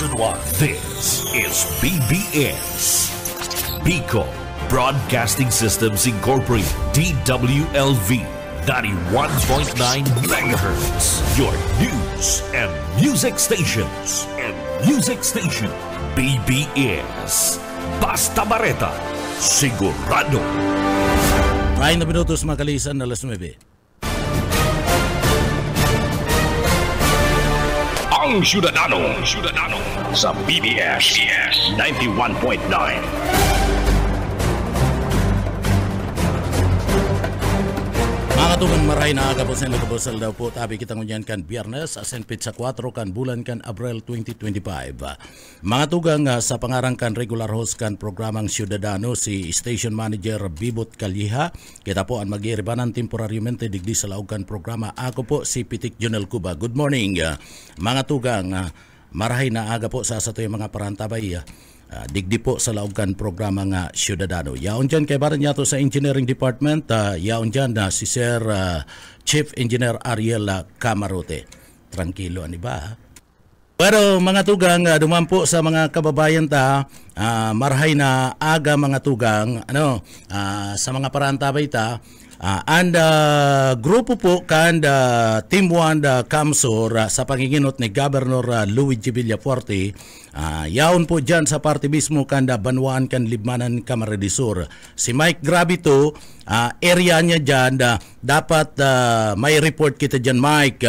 This is BBS, Pico Broadcasting Systems Incorporated, DWLV, 91.9 megahertz. Your news and music stations. BBS. Basta Bareta, sigurado. 30 minutos makalisan na alas 9. Ang Ciudadano sa BBS 91.9. Mga tugang maray na aga po sa nagabosal daw po tabi kitang unyan kan Biyernes asenpit sa 4 kan bulan kan Abril 2025. Mga tugang sa pangarang kan regular host kan programang Ciudadano si Station Manager Bibot Calleja. Kita po ang mag-iiribanan temporaryamente digdi sa laog kan programa. Ako po si Pitik Jonel Cuba. Good morning mga tugang. Marahay na aga po sa sato yung mga parantabay. Digdi po sa laogan programa nga Ciudadano. Yaon dyan kay baran yato sa Engineering Department. Yaon dyan na si Sir Chief Engineer Ariel Camarote. Tranquilo, ani ba? Pero mga tugang, duman po sa mga kababayan ta, marahay na aga mga tugang, sa mga parantabay ta, and grupo po kan Team 1 Kamsur sa panginginot ni Governor Luigi Villafuerte. Yaon po dyan sa party mismo kan Banwaan kan Libmanan Camarines Sur. Si Mike Gravito, area niya dyan, dapat may report kita dyan Mike,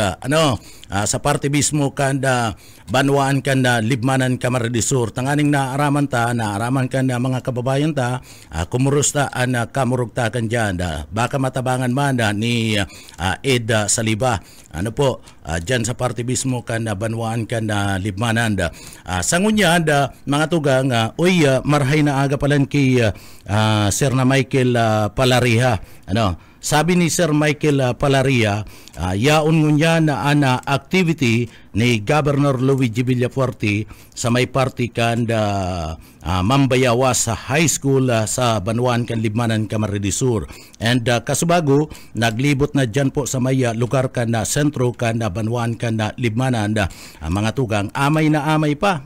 sa party mismo kan Banwaan kan Libmanan Camarines Sur. Tanganing naaraman kan mga kababayan ta, kumurusta an kamurugta kan dyan. Baka matabangan man ni Ed Saliba. Dyan sa party mismo kan Banwaan kan Libmanan. Sangunya mga tugang, marhay na aga palan kay Sir na Michael Palariha. Sabi ni Sir Michael Palaria, yaon ngunya na ana activity ni Governor Luigi Villafuerte sa may party kan Mambayawas sa high school sa Banwaan kan Libmanan Camarines Sur. And kasubago, naglibot na dyan po sa may lugar kan sentro kan Banwaan kan Libmanan. Mga tugang, amay na amay pa.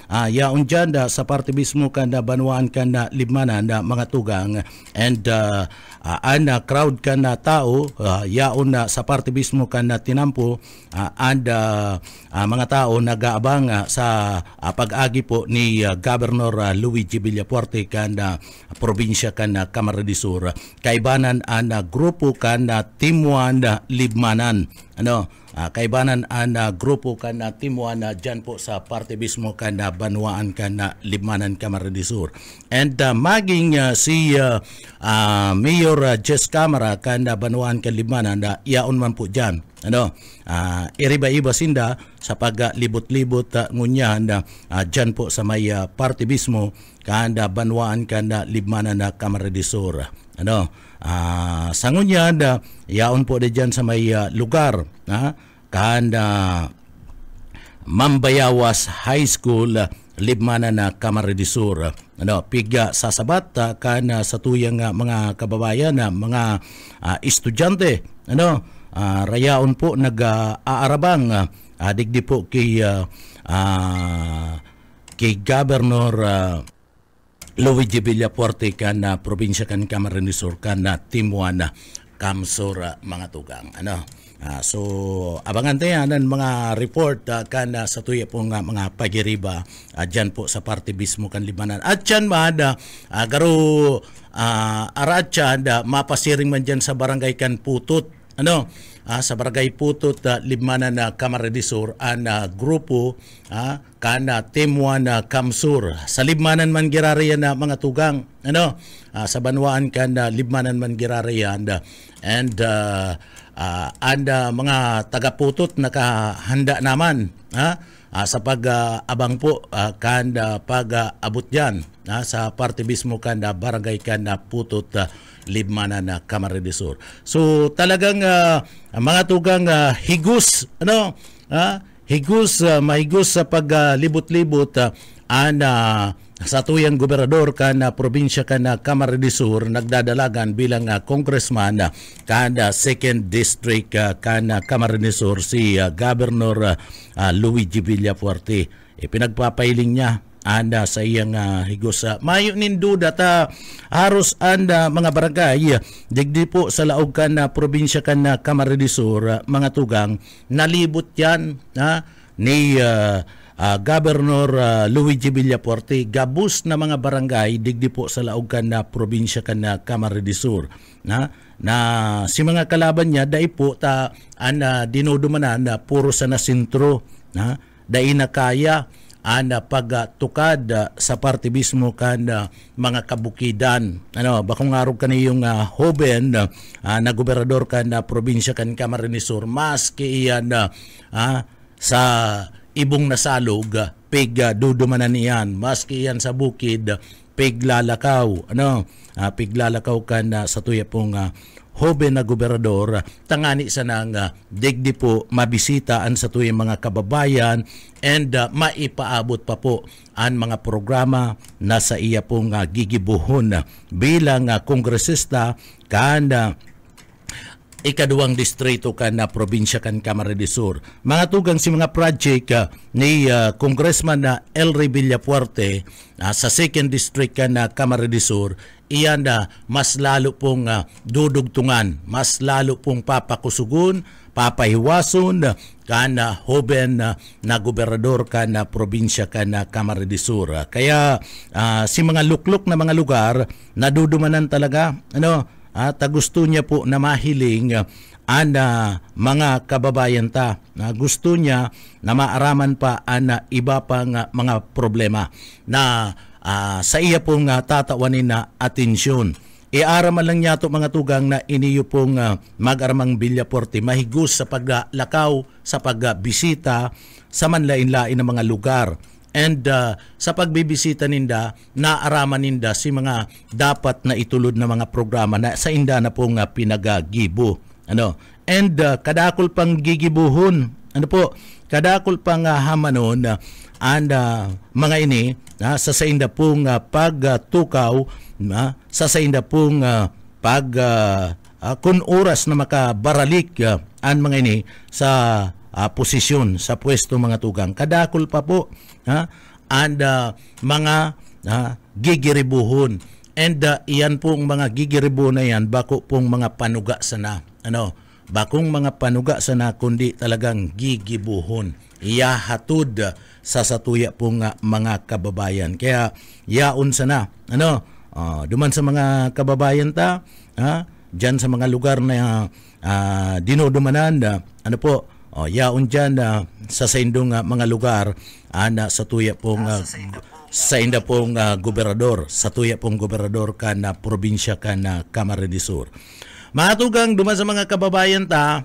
Yaon dyan sa party mismo kan Banwaan kan Libmanan mga tugang. And ana crowd kan tao, yaon sa party mismo kan tinampo, and mga tao nag-aabang sa pag-agi po ni Governor Luigi Villafuerte kan probinsya kan Camarines Sur. Kaibanan an grupo kan Team 1 Libmanan. Kaibanan an grupo kan Team 1 dyan po sa parte mismo kan Banwaan kan Libmanan Camarines Sur. And maging si Mayor Jess Camara kan Banwaan kan Libmanan, yaon man po dyan. Iriba-iba sinda sa paglibot-libot ngunyan dyan po sa may parte mismo kan Banwaan kan Libmanan Camarines Sur. Sa ngunyan, yaon po de dyan sa may lugar kan Mambayawas High School, Libmanan Camarines Sur. Piga sa sabat kan sa tuyang mga kababayan, mga estudyante. Rayaon po nag-aarabang digdi po kay Governor Luigi Villafuerte kan probinsya kan Camarines Sur kan Team 1 Kamsur mga tugang. So abangan tayo ng mga report kan sa tuya po nga mga pagiriba dyan po sa parte mismo kan Libmanan. At dyan garo aratya mapasiring man dyan sa barangay kan Putut. Sa barangay Putut, Libmanan Camarines Sur, grupo kan Team 1 Kamsur. Sa Libmanan man girariyan mga tugang, sa Banwaan kan Libmanan man girariyan. And mga taga-Putut nakahanda naman sa pag-abang po kan pag-abot dyan sa parte mismo kan barangay kan Putut, Libmanan Camarines Sur. So talagang mga tugang higos mahigos sa paglibot-libot sa tuyang gobernador kan probinsya kan Camarines Sur nagdadalagan bilang congressman kan 2nd district kan Camarines Sur si Governor Luigi Villafuerte. ipinagpapailing niya anda sa iyang higos. Mayo nin duda ta haros anda mga barangay digdi po sa laog kan na probinsya kan na Camarines Sur, mga tugang, nalibot yan ni Governor Luigi Villafuerte, gabus na mga barangay digdi po sa laog kan na probinsya kan na Camarines Sur, na si mga kalaban niya dai po ta dinudumanan na puro sa nasintro, dai na kaya pagtukad sa partibismo kan mga kabukidan. Bakong araw kaniyong hoben na gobernador kan probinsya kan Camarines Sur, maski iyan sa ibong nasalog pig dudumanan niyan, maski iyan sa bukid piglalakaw, piglalakaw kan sa tuya pong hoben na gobernador, tangani sa nang digdi po mabisitaan sa tuyong mga kababayan and maipaabot pa po ang mga programa na sa iya pong gigibuhon bilang kongresista kan ikaduang distrito kan na probinsya kan Camarines Sur. Mga tugang si mga project ni Congressman na Elry Villafuerte sa 2nd District kan na Camarines Sur, iyan mas lalo pong dudugtungan, mas lalo pong papakusugun, papahiwason kan hoben na gobernador kan na probinsya kan na Camarines Sur. Kaya si mga lukluk na mga lugar nadudumanan talaga gusto niya po na mahiling mga kababayan ta. Gusto niya na maaraman pa iba pang mga problema na sa iya pong tatawanin na atensyon. Iaraman lang niya to mga tugang na iniyo pong mag-aramang Villafuerte mahigos sa paglakaw, sa pagbisita sa manlain-lain ng mga lugar. And sa pagbibisita ninda, naaraman ninda si mga dapat na itulod na mga programa na sa inda na pong pinagagibo. And kadakol pang gigibuhon. Kadakol pang hamanon mga ini sa inda pong pagtukaw, sa inda pong kun oras na makabaralik ang mga ini sa posisyon, sa pwesto mga tugang. Kadakol pa po mga gigiribuhon. And iyan pong mga gigiribuhon na yan, bako pong mga panuga sana. Bakong mga panuga sana, kundi talagang gigibuhon. Iyahatod sa satuya pong mga kababayan. Kaya yaon sana. Duman sa mga kababayan ta, dyan sa mga lugar na dinudumanan, yaon dyan sa saindong mga lugar sa tuya pong sa inda pong gobernador, sa tuya pong gobernador kan na probinsya kan na Camarines Sur. Mga tugang, duman sa mga kababayan ta,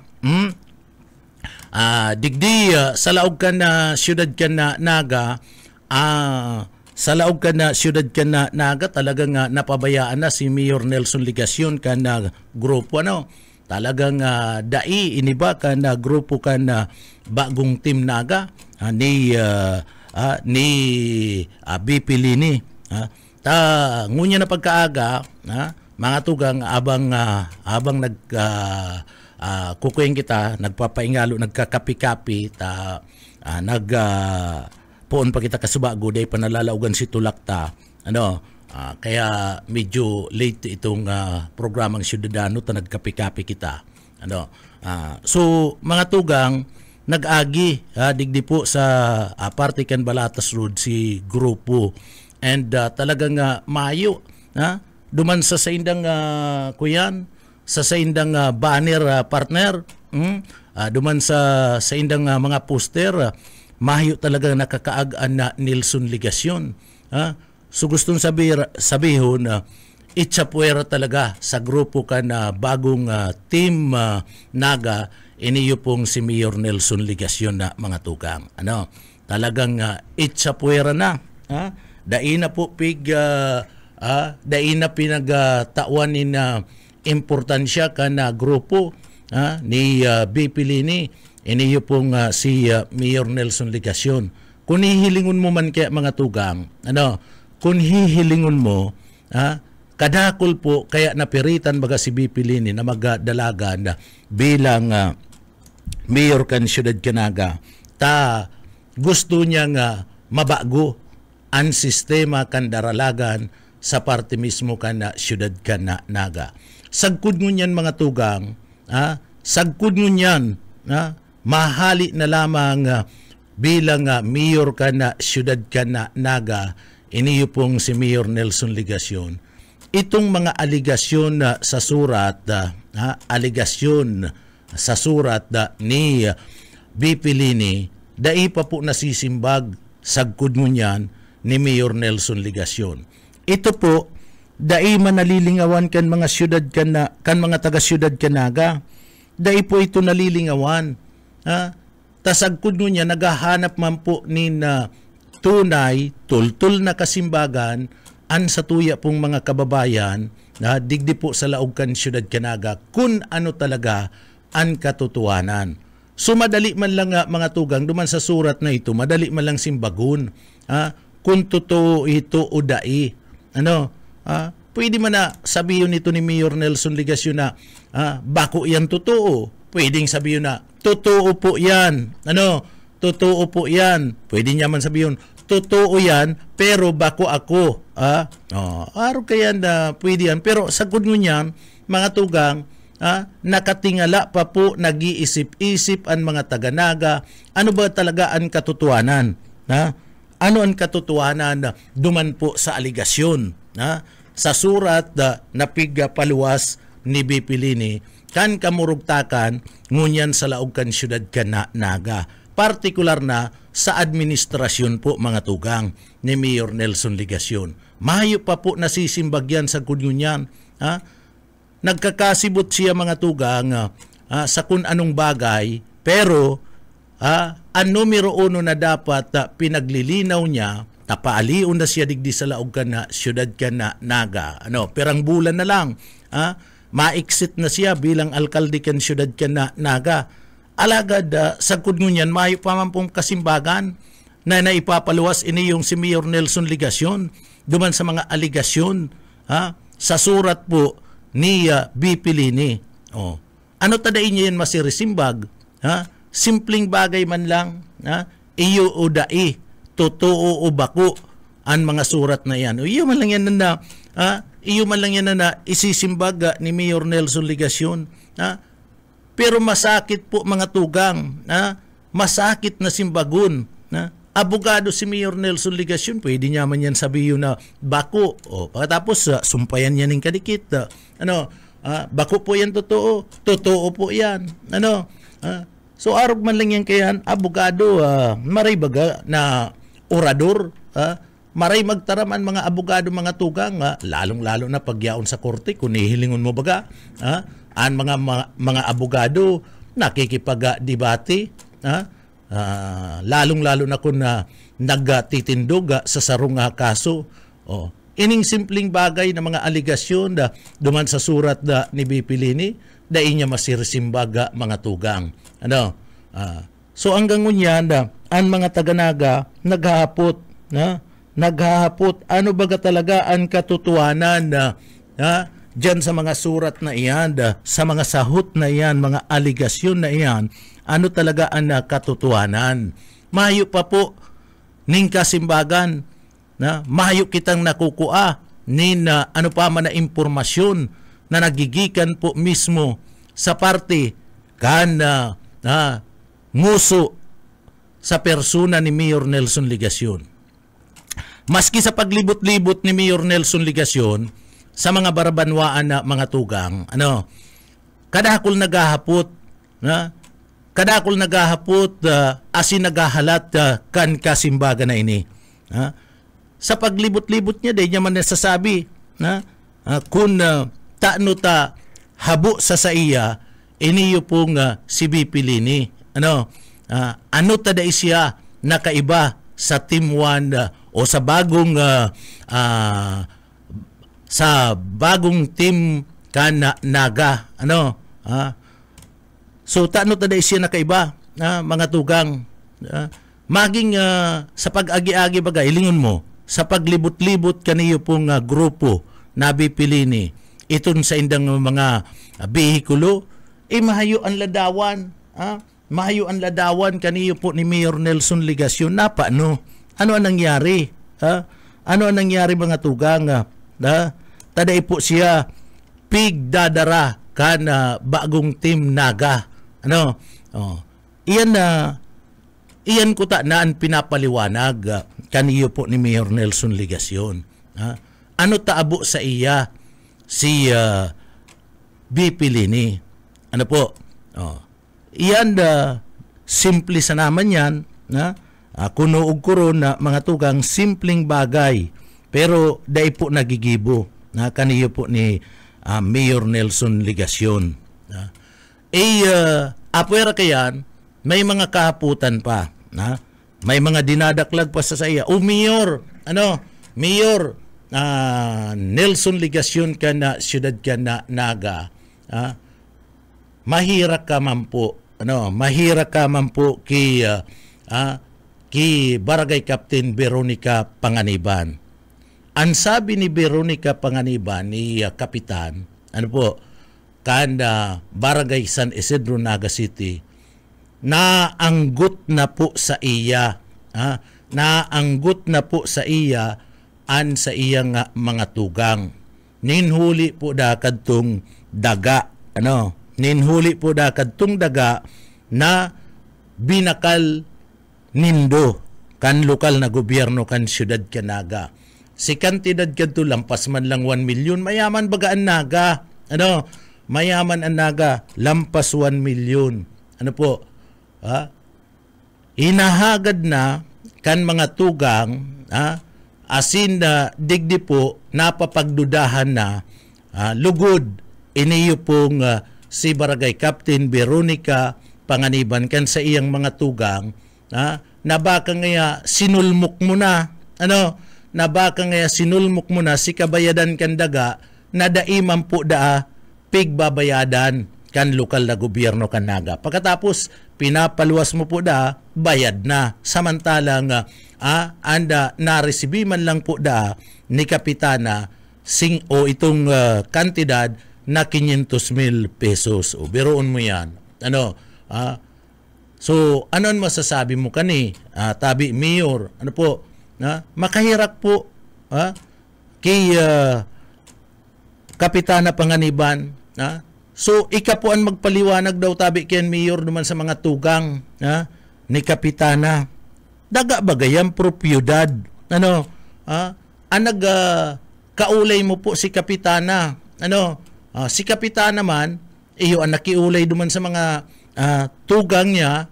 digdi sa laog kan na siyudad kan na Naga, sa laog kan na siyudad kan na Naga, talagang napabayaan na si Mayor Nelson Ligacion kan na grupo talagang dai iniba kan na grupo kan na bagong Team Naga ni BP Lini. Ngunya na pagkaaga, mga tugang, abang kukuyin kita, nagpapaingalo, nagkakapi-kapi, poon pa kita kasubago, day panalalaugan si Tulakta. Kaya medyo late itong programang Ciudadano ta nagkapi-kapi kita. So mga tugang, nag-agi digdi po sa Partikan Balatas Road si grupo, and talagang mayo duman sa saindang kuyan, sa saindang banner partner, duman sa saindang mga poster, mayo talaga nakakaagaan na Nelson Ligacion. So gustong sabihon itsapuera talaga sa grupo kan na bagong Team Naga, iniyo pong si Mayor Nelson Ligacion na mga tugang. Talagang itsapuera na. Daina po daina pinagtawan ni importansya kan na grupo ni BP Lini, iniyo pong si Mayor Nelson Ligacion. Kung hihilingon mo man kaya mga tugang, kung hihilingon mo, kadakol po kaya napiritan baga si BP Lini na magdalagan bilang mayor kan siyudad Naga. Gusto niya mabago ang sistema kan daralagan sa parte mismo kan na syudad kan na Naga. Sagkod ngunyan mga tugang, sagkod ngunyan, mahali na lamang bilang mayor ka na syudad ka na Naga, iniyo pong si Mayor Nelson Ligacion. Itong mga aligasyon sa surat, aligasyon sa surat ni BP Lini, dai pa po nasisimbag sagkod mo niyan ni Mayor Nelson Ligacion. Ito po, dai manalilingawan kan mga syudad kan mga taga-syudad ka Naga. Dai po ito nalilingawan. Tasagkod mo niya, naghahanap man po ni na tunay, tultul na kasimbagan, an sa tuya pong mga kababayan, digdi po sa laog kan syudad ka Naga, kung ano talaga ang katotohanan. So madali man lang mga tugang, duman sa surat na ito, madali man lang simbagun, kung totoo ito o dai. Pwede man na sabihin nito ni Mayor Nelson Ligacion na bako yan totoo. Pwedeng sabihin na totoo po yan. Totoo po yan. Pwede niya man sabihin, totoo yan, pero bako ako. Araw kaya na pwede yan. Pero sagod mo niyan, mga tugang, nakatingala pa po, nag-iisip-isip ang mga taga-Naga. Ano ba talaga ang katotohanan? Ano ang katotohanan duman po sa aligasyon? Sa surat na paluwas ni BP Lini, kan kamurugtakan ngunyan sa laog kan syudad kan na Naga. Partikular na sa administrasyon po mga tugang ni Mayor Nelson Ligacion. Mahayo pa po nasisimbagyan sa kunyan. Nagkakasibot siya mga tugang sa kung anong bagay, pero ang numero uno na dapat pinaglilinaw niya, tapaaliun na siya digdi sa laog kan na syudad kan na Naga. Perang bulan na lang, ma-exit na siya bilang alkalde kan syudad kan na Naga. Alagad sagkod ngunyan, mayo pa man pong kasimbagan na naipapaluwas ini yung si Mayor Nelson Ligacion duman sa mga aligasyon sa surat po ni BP Lini. Ano tadain niya yan masirisimbag? Simpleng bagay man lang, iyo o dai, totoo o bako ang mga surat na yan. Iyo man lang yan na isisimbag ni Mayor Nelson Ligacion. Pero masakit po mga tugang, masakit na simbagun. Abogado si Mayor Nelson Ligacion, pwede niya man yan sabihin na bako. Pagkatapos sumpayan niya ng kadikit. Bako po yan totoo. Totoo po yan. So arog man lang yan kaya abogado, maray baga na orador, maray magtaraman mga abogado mga tugang, lalong-lalo na pagyaon sa korte, kung nihilingon mo baga, ang mga abogado nakikipag-debate, lalong-lalo na kung nagtitindog sa sarong kaso. Ining simpleng bagay na mga aligasyon duman sa surat ni BP Lini, dahil niya masirisimbaga mga tugang. So hanggang ngunyan, ang mga taga-Naga naghahapot, ano baga talaga ang katotohanan dyan sa mga surat na iyan, sa mga sahot na iyan, mga aligasyon na iyan, ano talaga ang katotohanan. Mahayo pa po ning kasimbagan, mahayo kitang nakukua nin ano pa man na impormasyon na nagigikan po mismo sa parte kan nguso sa persona ni Mayor Nelson Ligacion. Maski sa paglibot-libot ni Mayor Nelson Ligacion sa mga barabanwaan na mga tugang, kadakol naghahapot, asin naghahalat kan kasimbaga na ini. Sa paglibot-libot niya, di niya man nasasabi kung taano ta habo sa iya, iniyo pong si BP Lini. Ano ta da siya nakaiba sa Team 1 o sa bagong team kan Naga. So taano ta da siya nakaiba, mga tugang. Maging sa pag-agi-agi baga, ilingon mo, sa paglibot-libot kaniyo pong grupo na BP Lini, iton sa indang mga behikulo, mahayo ang ladawan, mahayo ang ladawan kaniyo po ni Mayor Nelson Ligacion na paano, Ano ang nangyari? Ano ang nangyari mga tugang? Taday po siya pigdadara kan bagong team Naga. Ano? Iyan ko ta na ang pinapaliwanag kaniyo po ni Mayor Nelson Ligacion. Ano taabo sa iya si BP Lini? Ano po? Iyan simple sa naman yan. Kuno og kuro na mga tugang simpleng bagay pero dai po nagigibo kaniyo po ni Mayor Nelson Ligacion. Apwera kayan, may mga kahaputan pa. May mga dinadaklag pa sa iya. Mayor, Mayor Nelson Ligacion ka na siyudad ka na Naga. Mahira ka man po. Mahira ka man po ki Barangay Captain Veronica Panganiban. Ang sabi ni Veronica Panganiban ni Kapitan, Barangay San Isidro, Naga City, naanggot na po sa iya, naanggot na po sa iya an sa iyang mga tugang. Ninhuli po da kadtong daga, ninhuli po da kadtong daga na binakal nindo kan lokal na gobyerno kan siyudad ka Naga. Si kantidad kadto lampas man lang 1 million, mayaman baga ang Naga. Mayaman ang Naga, lampas 1 million. Hinahagad na kan mga tugang, asin na digdi po napapagdudahan na lugod iniyo pong si Barangay Captain Veronica Panganiban kan sa iyang mga tugang, na baka ngaya sinulmok mo na, na baka ngaya sinulmok mo na si kabayadan kan daga na daiman po pigbabayadan kan lokal na gobyerno kan Naga. Pagkatapos pinapaluwas mo po bayad na. Samantalang anda naresibi man lang po ni Kapitana itong kantidad na 500,000 pesos. O biroon mo yan. So ano ang masasabi mo kani? Tabi Mayor, makahirap po kay Kapitana Panganiban. So ika po ang magpaliwanag daw tabi ken Mayor naman sa mga tugang ni Kapitana. Daga bagayang propiedad. Anag kaulay mo po si Kapitana. Si Kapitana man iyo ang nakiulay duman sa mga tugang niya.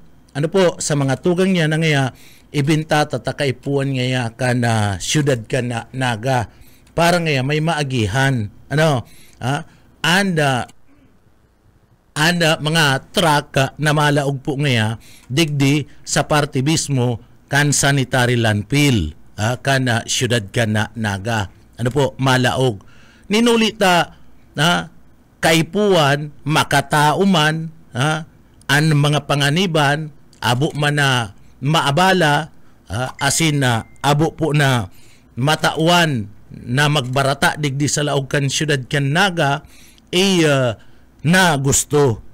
Sa mga tugang niya na ngaya ibinta tatakaipuan ngaya kana siyudad ka na Naga para ngaya may maagihan. Anda mga truck na malaog po ngaya digdi sa party mismo kan sanitary landfill kana siyudad ka na Naga. Malaog. Ninulita kaipuan, makatao man, ang mga panganiban, abo man na maabala, asin na abo po na matauan na magbarata digdi sa laog kan siyudad kan Naga, na gusto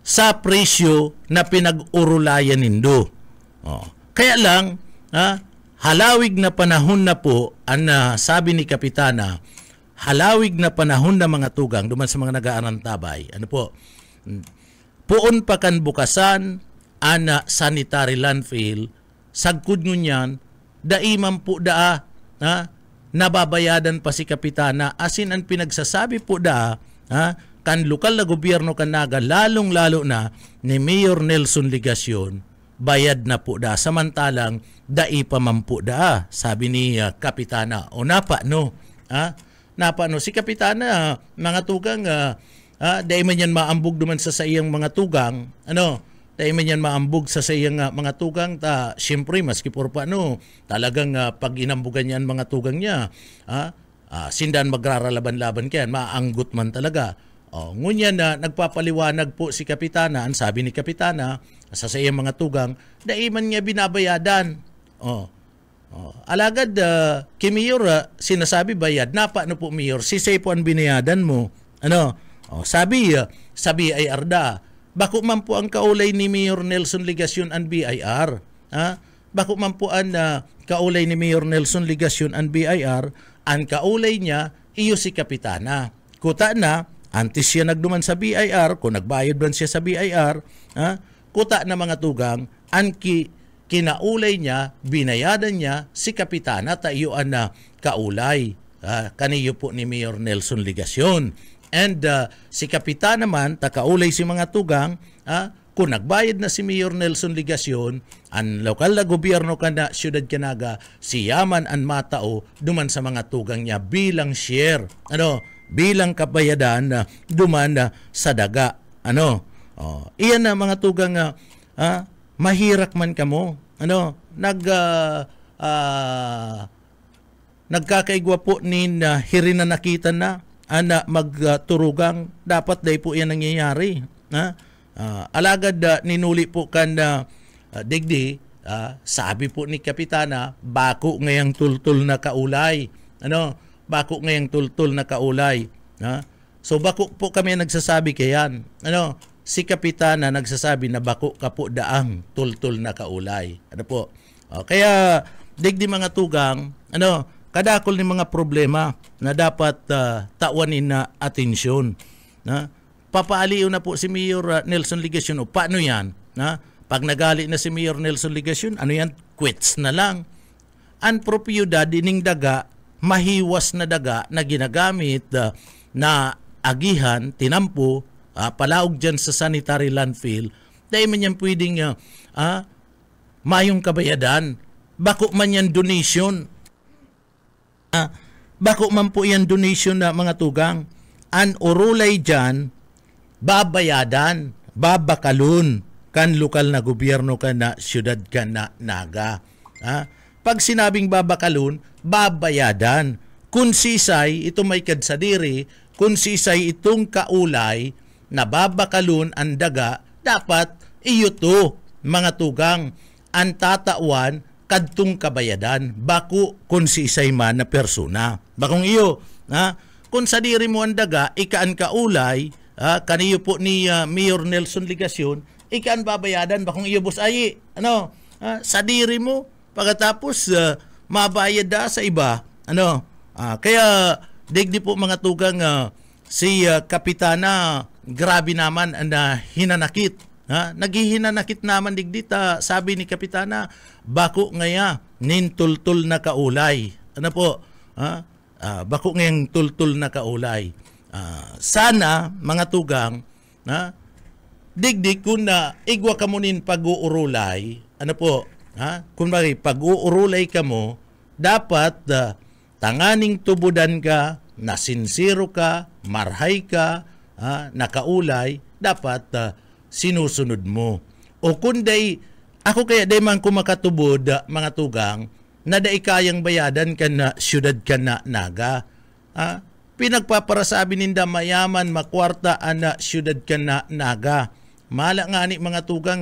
sa presyo na pinag-urulayan nindo. Kaya lang halawig na panahon na po ang sabi ni Kapitana, halawig na panahon na mga tugang duman sa mga nag-aarantabay. Puon pa kan bukasan ana sanitary landfill sagkud ngunyan daiman po nababayadan pa si Kapitana asin ang pinagsasabi po kan lokal na gobyerno kan Naga lalong-lalo na ni Mayor Nelson Ligacion bayad na po samantalang dai pa man po sabi ni Kapitana napa si Kapitana mga tugang dahil man yan maambog duman sa iyang mga tugang, dahil man yan maambog sa iyang mga tugang, siyempre, maski por pa, talagang pag inambugan yan mga tugang niya, sindan magraralaban-laban kaya, maanggot man talaga. Ngunyan na nagpapaliwanag po si Kapitana, ang sabi ni Kapitana, sa iyang mga tugang, dahil man niya binabayadan. Alagad, kay Mayor, sinasabi bayad, napa po Mayor, si po ang binayadan mo, sabi ay arda. Bako man po ang kaulay ni Mayor Nelson Ligacion ang BIR. bako man po an kaulay ni Mayor Nelson Ligacion ang BIR, ang kaulay niya iyo si Kapitana. Kuta na, antes siya nagduman sa BIR, kung nagbayad man siya sa BIR, kuta na mga tugang, ang kinaulay niya, binayadan niya si Kapitana tayuan na kaulay. Kaniyo po ni Mayor Nelson Ligacion. And si Kapitana naman, takaulay si mga tugang, kung nagbayad na si Mayor Nelson Ligacion, ang lokal na gobyerno kana Siyudad Canaga, siyaman ang matao duman sa mga tugang niya bilang share. Bilang kabayadan duman sa daga. Iyan na mga tugang mahirak man kamo. Nagkakaigwa po ni hirinanakitan na magturugang, dapat day po yan nangyayari. Alagad ninuli po kan digdi, sabi po ni Kapitana, bako ngayang tultul na kaulay. Bako ngayang tultul na kaulay. So bako po kami nagsasabi kayan. Si Kapitana nagsasabi na bako ka po daang tultul na kaulay. Kaya digdi mga tugang, kadakol ni mga problema na dapat tawanin na atensyon. Papaaliw na po si Mayor Nelson Ligacion. Paano yan? Pag nagali na si Mayor Nelson Ligacion, ano yan? Quits na lang. Ang propiedad ining daga, mahiwas na daga na ginagamit na agihan, tinampo, palaog dyan sa sanitary landfill, dahil man yan pwedeng mayong kabayadan. Bako man yan donation. Bako man po yan donation na mga tugang. An urulay dyan, babayadan, babakalun kan lokal na gobyerno ka na Siyudad Canaga. Pag sinabing babakalun, babayadan. Kung sisay, ito may kadsadiri, kung sisay itong kaulay na babakalun ang daga, dapat iyo to, mga tugang, ang tatawan kadtong kabayadan, bako kung sisay man na persona. Bakong iyo, kung sadiri mo ang daga, ikaan kaulay, kaniyo po ni Mayor Nelson Ligacion, ikaan babayadan, bakong iyo boss ayi. Sadiri mo, pagkatapos mabayad da sa iba. Kaya digdi po mga tugang si Kapitana, grabe naman na hinanakit. Naghihinanakit naman digdi sabi ni Kapitana, bako ngaya nintultul na kaulay. Bako ngayang tultul na kaulay. Sana mga tugang, digdi kung igwa ka mo nin pag-uurulay, kung pag-uurulay ka mo, dapat tanganing tubudan ka, nasinsiro ka, marhay ka, nakaulay, dapat sinusunod mo. O kunday, ako kaya day man kumakatubod, mga tugang, na day kayang bayadan ka na Siyudad Canaga. Pinagpaparasabi ninda mayaman, makwarta na Siyudad Canaga. Mala nga ni mga tugang,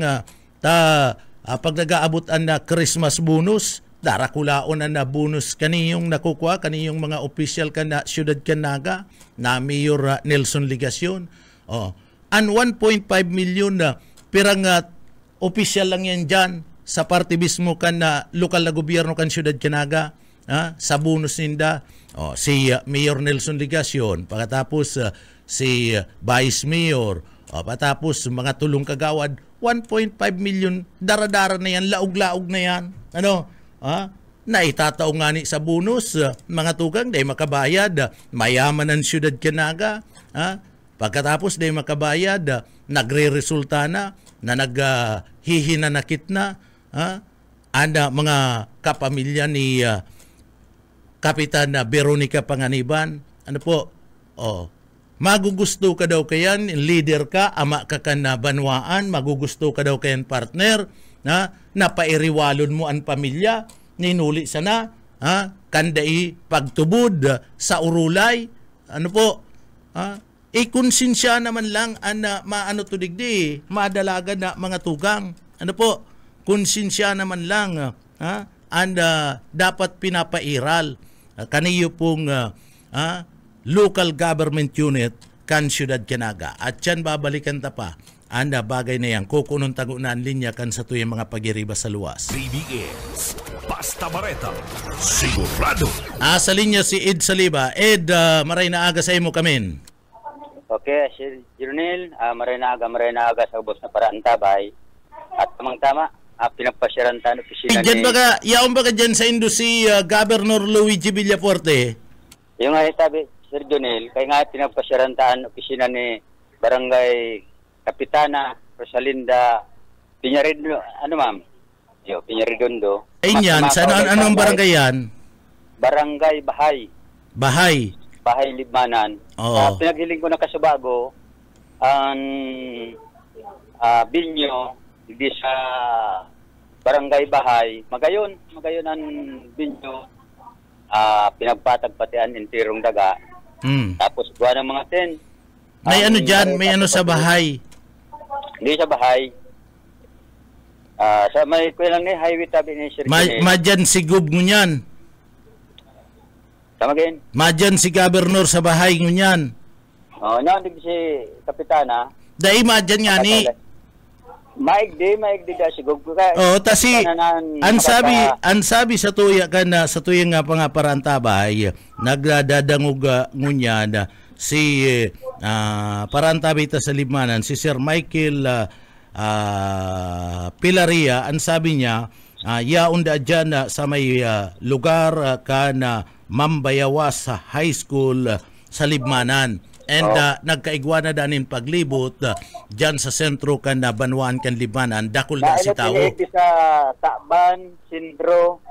pag nag-aabot na Christmas bonus, darakulaon na bonus kaniyong nakukuha, kaniyong mga official ka na Siyudad Canaga, na Mayor Nelson Ligacion. An 1.5 million na pirang official lang yan dyan sa parte mismo kan na lokal na gobyerno kan Siyudad Canaga, sa bonus ninda. Si Mayor Nelson Ligacion, pagkatapos si Vice Mayor, patapos mga tulong kagawad, 1.5 million, dara-dara na yan, laog-laog na yan. Naitataw nga ni sa bonus, mga tugang, dahil makabayad, mayaman ang Siyudad Canaga. Pagkatapos dahil makabayad, nagre-resulta na naghihinanakit na, mga kapamilya ni Kapitan Veronica Panganiban. Magugusto ka daw kayan, leader ka, ama ka na banwaan, magugusto ka daw kayan partner, napairiwalon mo ang pamilya, ninuli sana, kandai pagtubod sa urulay, ikonsensya naman lang maano to digdi, madalaga na mga tugang, konsensya naman lang, dapat pinapairal, kaniyo pong local government unit kan Siyudad Canaga. At yan babalikan ta pa. anda bagay na yan kukunon tago na ang linya kan sa tuyang mga pagiriba sa luwas. BBS Basta Bareta sigurado. Sa linya si Ed Saliba. Ed, maray na aga sa imo kamin. Okay, Sir Junel, maray na aga sa ubos na paraan tabay. At tamang-tama, pinagpasyaran tayo opisina Dyan baga, yaon baga dyan sa indo si Governor Luigi Villafuerte? Yung nga sabi, Sir Junel, kaya nga pinagpasyaran tayo opisina ni Barangay Kapitana Rosalinda Piñaredo, ano ma'am? Piñaredondo. Yan, sa anong barangay yan? Barangay Bahay. Bahay Libmanan. Oo. Pinaghiling ko na Kasubago ang Binyo di sa Barangay Bahay. Magayon ang Binyo. Pinagpatag patian intirong daga. Tapos buwan ng mga 10. May ano dyan? May ano sa Bahay? Hindi sa Bahay. Sa may kuya lang ni highway tabi ni Sir Junel. Madyan si Gub ngunyan. Tamagin. Madyan si Governor sa Bahay ngunyan. Nandig si Kapitana. Dahil madyan nga ni. Maigdi da si Gub. Tasi ang sabi sa tuya kana sa tuyang nga pangaparaan tabay nagdadangog ngunyan si parantabi ta sa Libmanan si Sir Michael Pilaria. Ang sabi niya yaon da dyan sa may lugar kana Mambayawas High School sa Libmanan. And nagkaigwa na danin paglibot dyan sa sentro kan na Banwaan kan Libmanan. Dakol na si tao. Sa Takban, Sindro,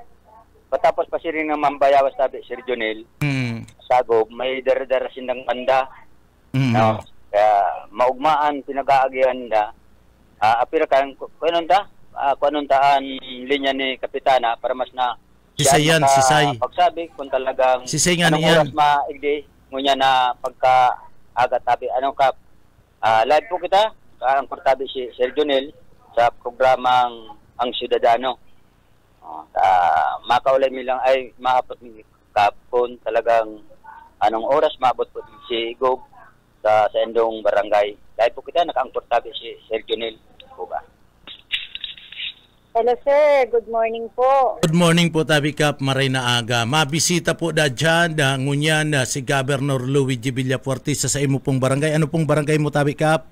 patapos pa siya rin ng Mambayawas tabi, Sir Junel. Sagob, may dara-dara sindang banda. Kaya maugmaan, pinag-aagihan na. Apira kang, kuanong taan linya ni Kapitana para mas na Sisay. Pagsabi, kung talagang Sisay nga anong niyan. oras maigdi, ngunya na pagka-aga tabi. Anong kap? Live po kita, ang tabi si Sir Junel sa programang Ang Ciudadano. Makaulay mi lang ay maabot mi kap kung talagang anong oras maabot po si Gob sa endong barangay. Live po kita, nakaangkot tabi si Sir Junel. Po ba? Hello sir, good morning po. Good morning po Tabi Kap, maray na aga. Mabisita po da dyan, ngunyan si Governor Luigi Villafuerte sa imo pong barangay. Ano pong barangay mo Tabi Kap?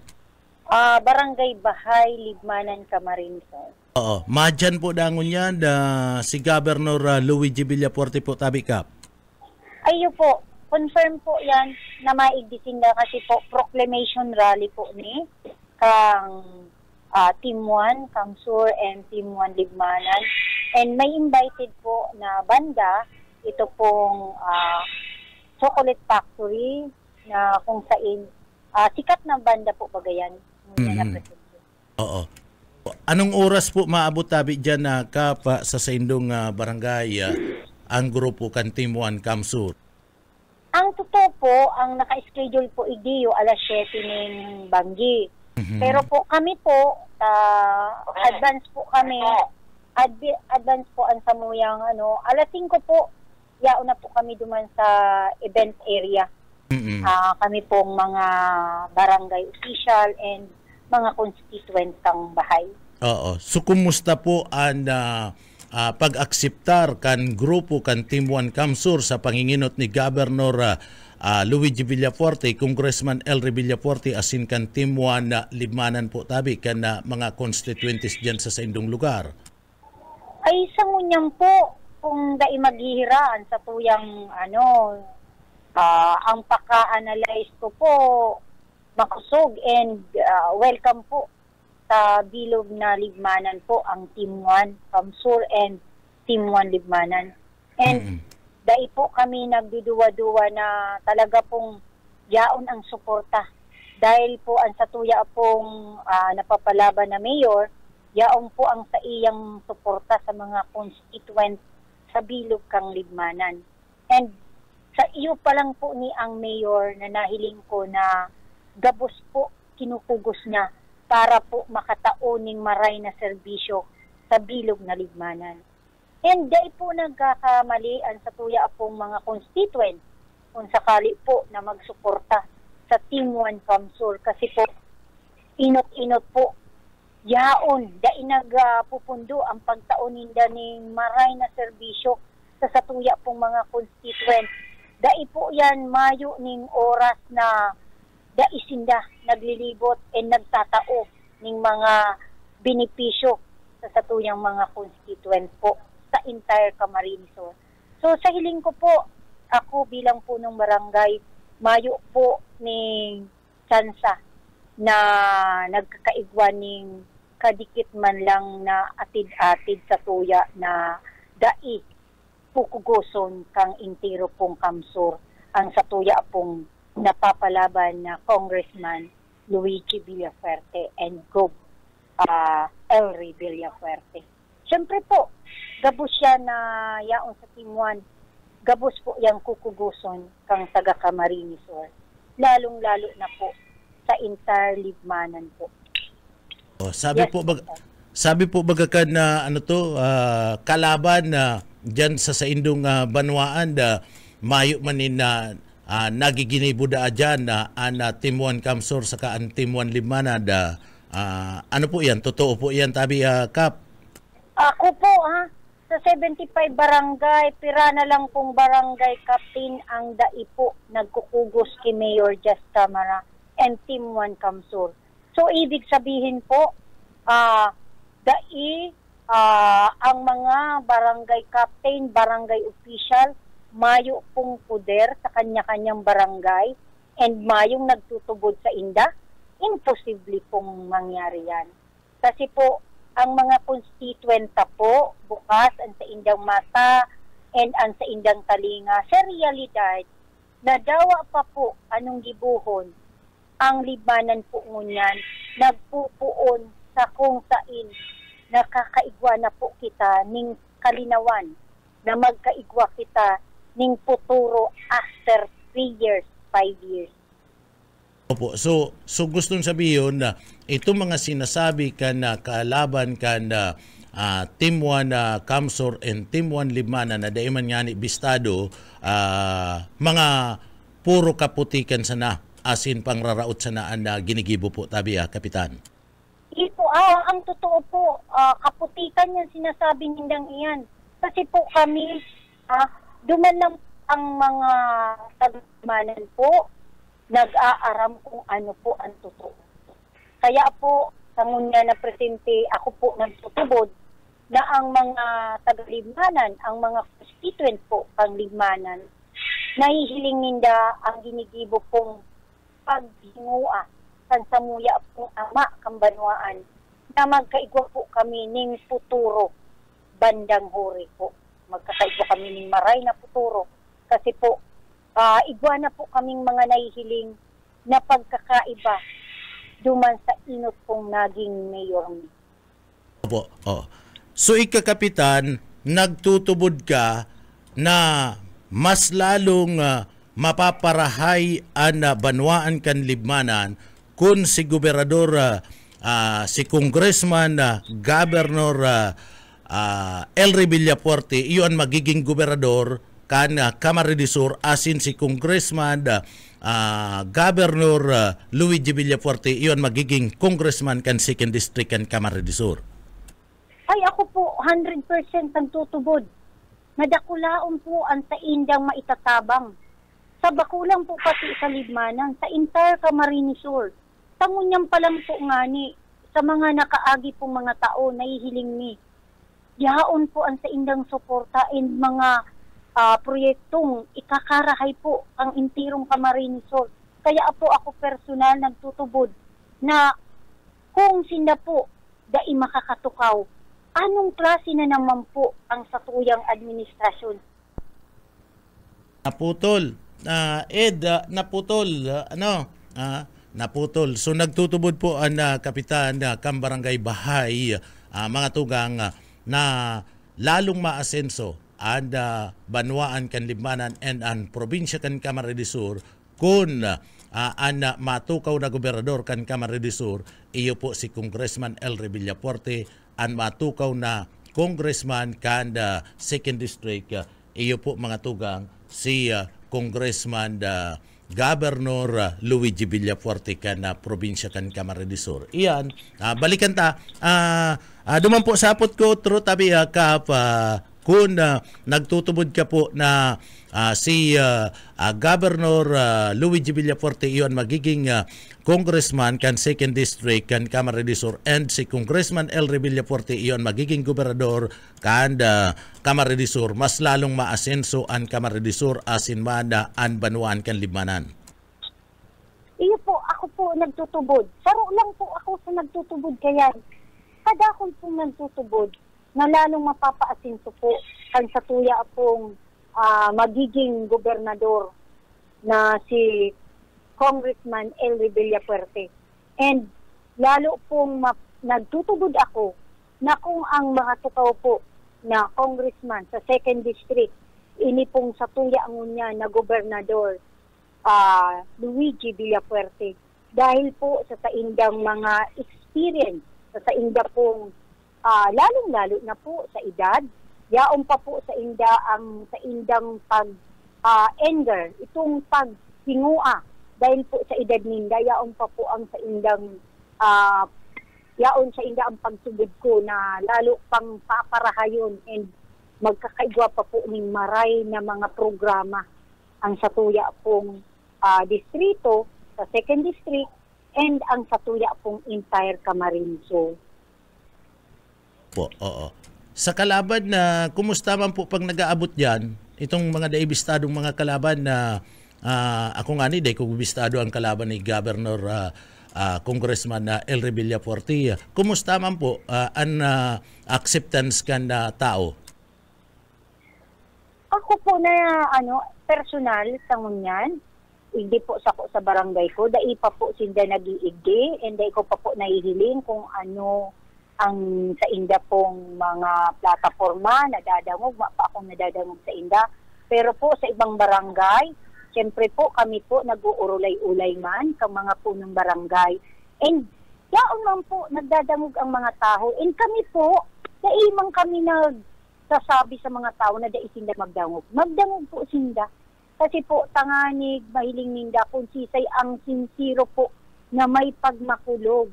Barangay Bahay, Libmanan, Camarines. Oo, madyan po da ngunyan si Governor Luigi Villafuerte po Tabi Kap. Ayo po, confirm po yan na maigdisin na kasi po proclamation rally po ni kang Team 1, Kamsur and Team 1 Libmanan. And may invited po na banda, ito pong Chocolate Factory na kung saan sikat na banda po bagayan. Oo. Anong oras po maabot tabi dyan na kapa sa indong barangay ang grupo kan Team 1 Kamsur? Ang totoo po, ang naka-schedule po idiyo alas 7 ng Banggi. Pero po kami po, advance po kami, advance po ang samuyang alas 5 po, yaon na po kami duman sa event area. Kami pong mga barangay official and mga constituent ng Bahay. Oo. So kumusta po ang pag-akseptar kan grupo kan Team 1 Kamsur sa panginginot ni Governor Luigi Villafuerte, Congressman Elry Villafuerte asin kan Team 1 Libmanan po Tabi kan mga constituents dyan sa indong lugar? Ay sa ngunyang po kung dai maghihiraan sa tuyang ang paka-analyze ko po makusog and welcome po sa bilog na Libmanan po ang Team 1 Kamsur and Team 1 Libmanan. And dai po kami nagduduwa-duwa na talaga pong yaon ang suporta. Dahil po ang sa tuya pong napapalaban na mayor, yaon po ang sa iyang suporta sa mga constituent sa bilog kang Libmanan. And sa iyo pa lang po ni ang mayor na nahiling ko na gabos po kinukugos niya para po makatauning maray na serbisyo sa bilog na Libmanan. And dahil po nagkakamalian sa tuya pong mga constituent kung sakali po na magsuporta sa Team 1 Kamsur kasi po inot-inot po. Yaon, dai nagpupundo ang pagtaon ninda ning maray na serbisyo sa satuya pong mga constituent. Dai po yan mayo ning oras na daisinda naglilibot and nagtatao ning mga benepisyo sa satuyang mga constituent po sa entire Camarines Sur. So sa hiling ko po, ako bilang punong barangay, mayo po ning tsansa na nagkakaigwan ning kadikit man lang na atid-atid sa tuya na dai pukugoson kang intiro pong Kamsur ang sa tuya pong napapalaban na Congressman Luigi Villafuerte and Gob Elry Villafuerte. Siyempre po, gabos siya na yaon sa Team 1, gabos po yung kukuguson kang taga Camarines Sur. Lalong-lalo na po sa entire Libmanan po. Oh, sabi po bagakan na kalaban na diyan sa indong banwaan mayo manin na nagiginibuda dyan na Team 1 Kamsur saka ang Team 1 Libmanan ano po yan? Totoo po yan, tabi Kap? Ako po sa 75 barangay, pira na lang pong barangay captain ang dai po nagkukugos kay Mayor Just Camara and Team 1 Kamsur. So ibig sabihin po, ang mga barangay captain, barangay official, mayo pong puder sa kanya-kanyang barangay and mayong nagtutubod sa inda, imposible pong mangyari yan. Kasi po, ang mga constituenta po, bukas ang sa indang mata and ang sa indang talinga, sa realidad, nadawa pa po anong gibuhon, ang Libmanan po ngunyan, nagpupuon sa kung sain, nakakaigwa na po kita ning kalinawan, na magkaigwa kita ning futuro after 3 years, 5 years. Opo. So gustong sabihin na itong mga sinasabi ka na kaalaban ka na Team 1 Kamsur and Team 1 Libmanan na daiman nga ni Bistado, mga puro kaputikan sana asin pangraraot sana na ginigibo po tabi Kapitan. Ito, ang totoo po, kaputikan yung sinasabi nindang iyan. Kasi po kami, duman lang ang mga tagmanan po, nag-aaram kung ano po ang totoo. Kaya po, sa ngunya na presente, ako po nagtutubod na ang mga taga-Libmanan, ang mga constituent po pang Libmanan, nahihiling ninda ang ginigibo pong paghingua san samuya pong ama kambanwaan na magkaigwa po kami ning futuro bandang huri po. Magkakaigwa kami ning maray na futuro. Kasi po, igwa na po kaming mga nahihiling na pagkakaiba duman sa inot pong naging mayor. Opo. So Kapitan, nagtutubod ka na mas lalong mapaparahay ang banwaan kan Libmanan kung si Gobernador, si Congressman, Governor Elry Villafuerte, iyon magiging gobernador kan Camarines Sur, asin si Congressman Governor Luigi Villafuerte, iyon magiging congressman kan 2nd District kan Camarines Sur. Ay ako po 100% ang tutubod. Nadakulaon po ang taindang maitatabang. Sa bakulang po pati sa Libmanan, sa entire Camarines Sur. Tangunyang pa lang po ngani sa mga nakaagi pong mga tao nahihiling ni. Yaon po ang taindang suporta and mga proyektong ikakarahay po ang intirong Camarines Sur. Kaya po ako personal nagtutubod na kung sinda po dai makakatukaw, anong klase na naman po ang satuyang administrasyon? Naputol. Ed, naputol. Naputol. So nagtutubod po ang Kapitan Kambarangay Bahay, mga tugang na lalong maasenso ang banwaan kan Libmanan and ang probinsya kan Camarines Sur kung ang matukaw na gobernador kan Camarines Sur, iyo po si Congressman Elry Villafuerte, ang matukaw na congressman kan 2nd District, iyo po mga tugang si Congressman Governor Luigi Villafuerte kan probinsya kan Camarines Sur. Iyan, balikan ta. Duman po sapot ko true tabi kap kung nagtutubod ka po na si Governor Luigi Villafuerte iyon magiging congressman kan 2nd District kan Camarines Sur, and si Congressman Elry Villafuerte iyon magiging gobernador kan Camarines Sur, mas lalong maasenso ang Camarines Sur asin mana an Banuan kan Libmanan. Iyo po, ako po nagtutubod. Saro lang po ako sa nagtutubod kaya kada ako po nagtutubod na lalong mapapaasinso po ang sa tuya pong magiging gobernador na si Congressman Elry Villafuerte. And lalo pong nagtutubod ako na kung ang mga tukaw po na congressman sa 2nd District, ini pong sa tuya ang unya na gobernador Luigi Villafuerte. Dahil po sa taindang mga experience, sa tainda pong lalong-lalo na po sa edad, yaon pa po sa indang pag-anger, itong paghingua, dahil po sa edad ninda, yaon pa po ang sa indang yaon sa inda ang pagsugod ko na lalo pang paparahayon and magkakaigwa pa po ning maray na mga programa ang satuya pong distrito sa 2nd District and ang satuya pong entire Camarines Sur. Po, oo. Sa kalaban na kumusta man po pag nag-aabot diyan itong mga daibistadong mga kalaban na ako nga ni day ko bistado ang kalaban ni Governor Congressman Elry Villafuerte. Kumusta man po ang acceptance kan na tao? Ako po na personal sa ngunyan, hindi po sa barangay ko, dai pa po sinda nag-iigdi and dai ko pa po nahihiling kung ano ang sa inda pong mga plataforma nadadangog, pa akong nadadangog sa inda. Pero po sa ibang barangay, siyempre po kami po nag-uurulay-ulay man sa mga punong barangay. And yaon man po nagdadangog ang mga tao. And kami po, daimang kami nagsasabi sa mga tao na daisinda magdangog. Magdangog po sinda. Kasi po tanganig, mahiling ninda kung sisay ang sincero po na may pagmakulog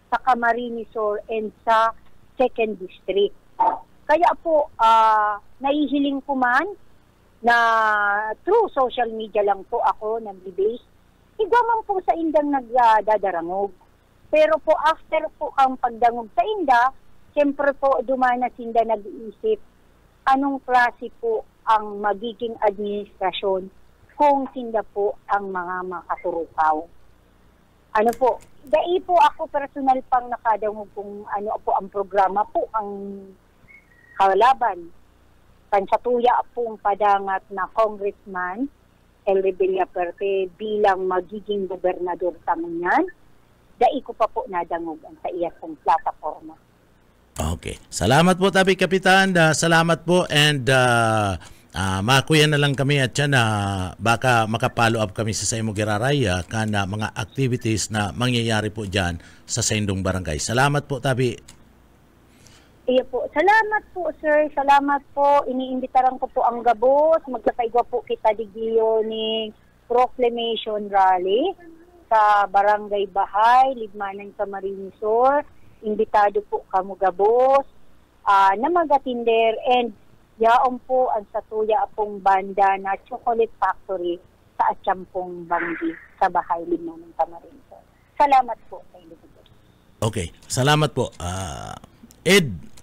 sa Camarines Sur and sa 2nd District. Kaya po, nahihiling ko man na through social media lang po ako nag-base. Igaman po sa indang nagdadarangog. Pero po after po ang pagdangog sa inda, siyempre po dumanas inda nag-iisip anong klase po ang magiging administrasyon kung sinda po ang mga makaturukaw. Ano po, dai po ako personal pang nakadangog kung ano po ang programa po ang kalaban. Pansatuya pong padangat na Congressman Elry Villafuerte bilang magiging gobernador sa Munyan, dai ko pa po nadangog ang sa iya pong plataforma. Okay. Salamat po tabi Kapitan. Salamat po and makuya na lang kami at yan baka makapollow up kami sa imo giraray kana mga activities na mangyayari po dyan sa Saindong Barangay. Salamat po tabi. Iya po. Salamat po, sir. Salamat po. Iniimbitaran ko po ang gabos. Magkakaigwa po kita digiyo ni proclamation rally sa Barangay Bahay, Libmanan, Camarines Sur. Imbitado po kamo gabos na magatinder and yaon po ang satuya pong banda na Chocolate Factory sa Atyampong Banggi sa Bahay, Libmanan, Camarines Sur. Salamat po sa inyo. Okay. Salamat po. Ed.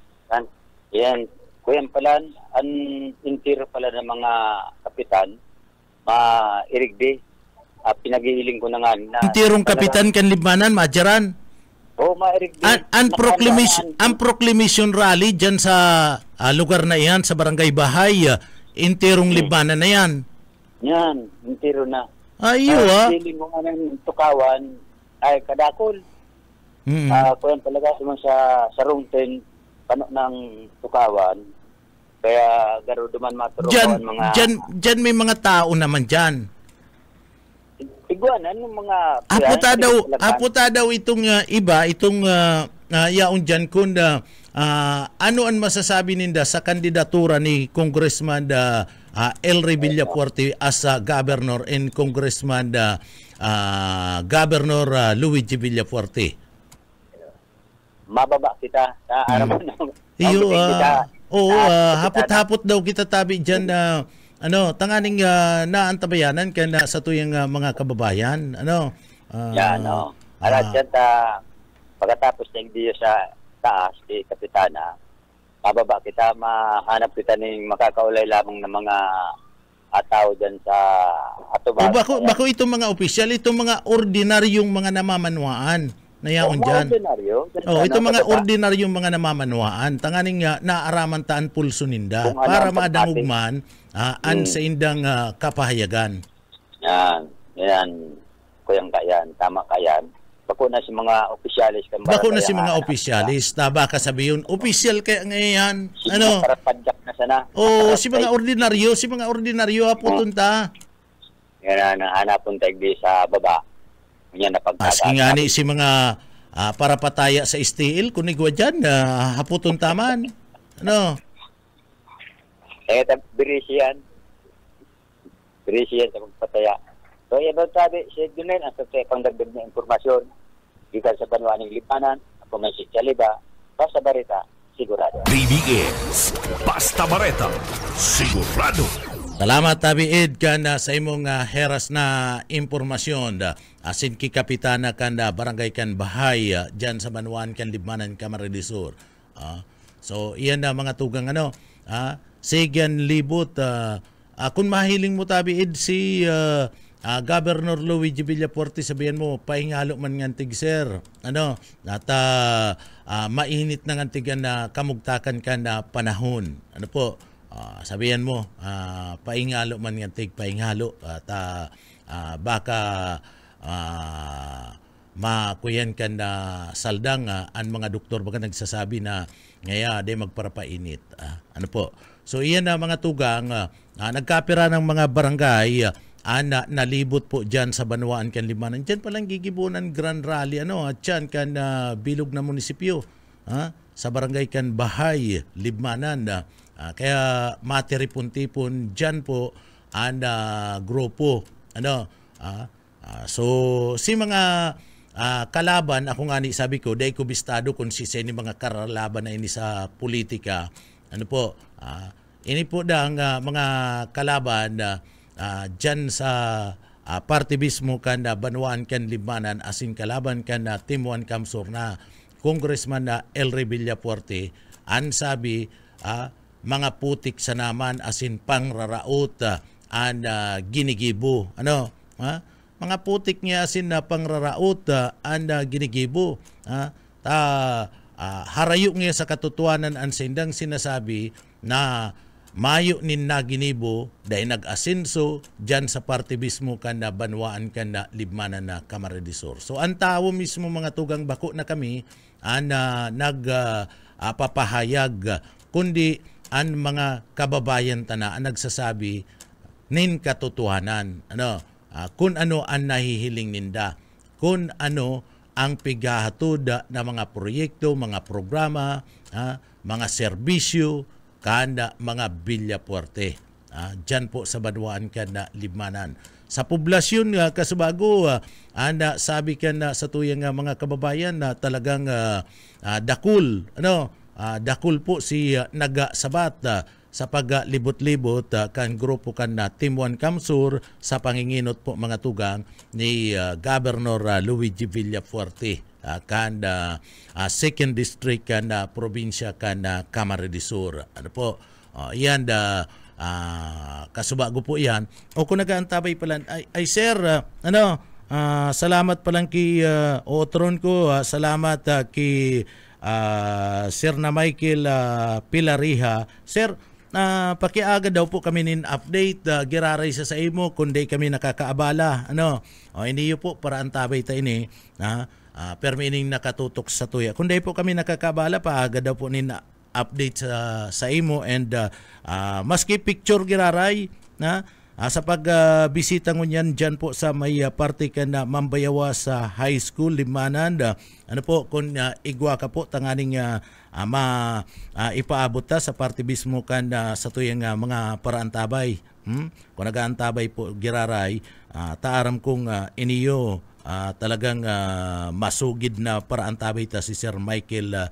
Yan. Kuya Palan, ang intiro pala ng mga kapitan, irigdi, pinagihiling ko na nga. Intirong kapitan kan Libmanan, Majaran. Oo, mairigdi. Ang proclamation rally dyan sa lugar na yan, sa Barangay Bahay, intirong Libmanan na yan. Yan, intiro na. Ayo Hiling ko nga ng tukawan, ay kadakol. Kuya talaga sa rungten, pano ng tukawan, kaya garo duman maturuan mga... Dyan may mga tao naman dyan. Iguan, anong mga... Aputa daw itong iba, itong yaon dyan kung ano ang masasabi ninda sa kandidatura ni Congressman Elry Villafuerte as governor and Congressman Governor Luigi Villafuerte? Mababa kita sa araw ng Iyo, kita. hapot-hapot daw kita tabi dyan na tanganing naantabayanan ka na sa tuyang mga kababayan. Alat dyan pagkatapos ng diyo sa taas, di Kapitana, mababa kita, mahanap kita ng makakaulay lamang ng mga tao dyan sa Atubas. Bako itong mga opisyal, itong mga ordinaryong mga namamanwaan na yaon dyan. Itong mga ordinaryong mga namamanwaan, tanganing naaraman taan pulso ninda para maadangugman sa indang kapahayagan. Yan. Kuyang kayan, tama kayan. Bako na si mga opisyalis. Bako na si mga opisyalis. Taba ka sabi yun. Opisyal kaya ngayon. Para padyak na sana. Si mga ordinaryo aputun ta. Yan na hanapon tayo sa baba. Yan na pagkakata. Maski nga ni si mga para pataya sa STL, kunigwa dyan, haputun taman. Birisiyan sa pagpataya. So, ibang sabi, si Junel, ang pang dagdag na informasyon, gikan sa Banwa ng Libanan, ako may si Chaliba, Basta Bareta, sigurado. DBS, Basta Bareta, sigurado. Salamat Tabi Ed kan sa imong heras na impormasyon. Asin ki kapitana kan barangay kan Bahay dyan sa Banwan kan Libmanan, Camarines Sur. So, iyan na mga tugang Sigyan Libot. Kung mahiling mo Tabi Ed si Governor Luigi Villafuerte, sabihan mo, pahingalo man ngantig sir. Mainit na ngantigan na kamugtakan ka na panahon. Sabihan mo, pahingalo man ngantig, pahingalo. Baka makuyan ka na saldang ang mga doktor baka nagsasabi na ngaya di magparapainit. So iyan na mga tugang, nagkapira ng mga barangay, nalibot po dyan sa Banwaan kan Limanan. Dyan palang gigibunan Grand Rally at dyan kan bilog na munisipyo sa barangay kan Bahay, Libmanan. Kaya matiripon-tipon dyan po ang grupo. So si mga kalaban, ako nga ni sabi ko, dahil ko bistado kung si ni mga karalaban na ini sa politika. Ini po ang mga kalaban dyan sa party mismo kan Banwaan kan Limanan, asin kalaban kan Timuan Kamsur na Congressman Elry Villafuerte, ang sabi mga putik sa naman asin pangraraot ginigibo. Mga putik niya asin pangraraot ginigibo. Harayo niya sa katotohanan ang sindang sinasabi na mayo nin naginibo dahil nag-asenso dyan sa party mismo kan Banwaan kan Libmanan na Camarines Sur. So ang tao mismo mga tugang bako na kami nagpapahayag kundi ang mga kababayan tana ang nagsasabi nin katotohanan. Kung ano ang nahihiling ninda, kung ano ang pigahatod na mga proyekto, mga programa, mga serbisyo, kanda mga Villafuerte. Diyan po sa Banwaan kan Libmanan. Sa poblasyon Kasubago, sabi ka na sa tuyang mga kababayan na talagang dakul. Dakul po si Naga Sabat sa paglibot-libot kan grupo kan Timuan Kamsur sa panginginot po mga tugang ni Governor Luigi Villafuerte. Kan second district kan probinsya kan Camarines Sur. Yan Kasubago po yan. O kung nagaantabay pala ay sir, salamat palang ki otron ko, salamat ki Sir na Michael Pilariha. Sir, pakiaga daw po kami nin update giraray sa imo kundi kami nakakaabala. Iniyo po para antabay ta ini permining nakatutok sa tuya. Kundi po kami nakakabala, paaga daw po nin update sa imo and maski picture giraray sa pagbisita ngunyan dyan po sa may parte ka na Mambayawa sa High School, Limanan. Kung igwa ka po, tanganing ipaabot ta sa parte mismo kan sa tuyang mga paraantabay. Kung nagaantabay po giraray, taaram kong iniyo talagang masugid na paraantabay ta si Sir Michael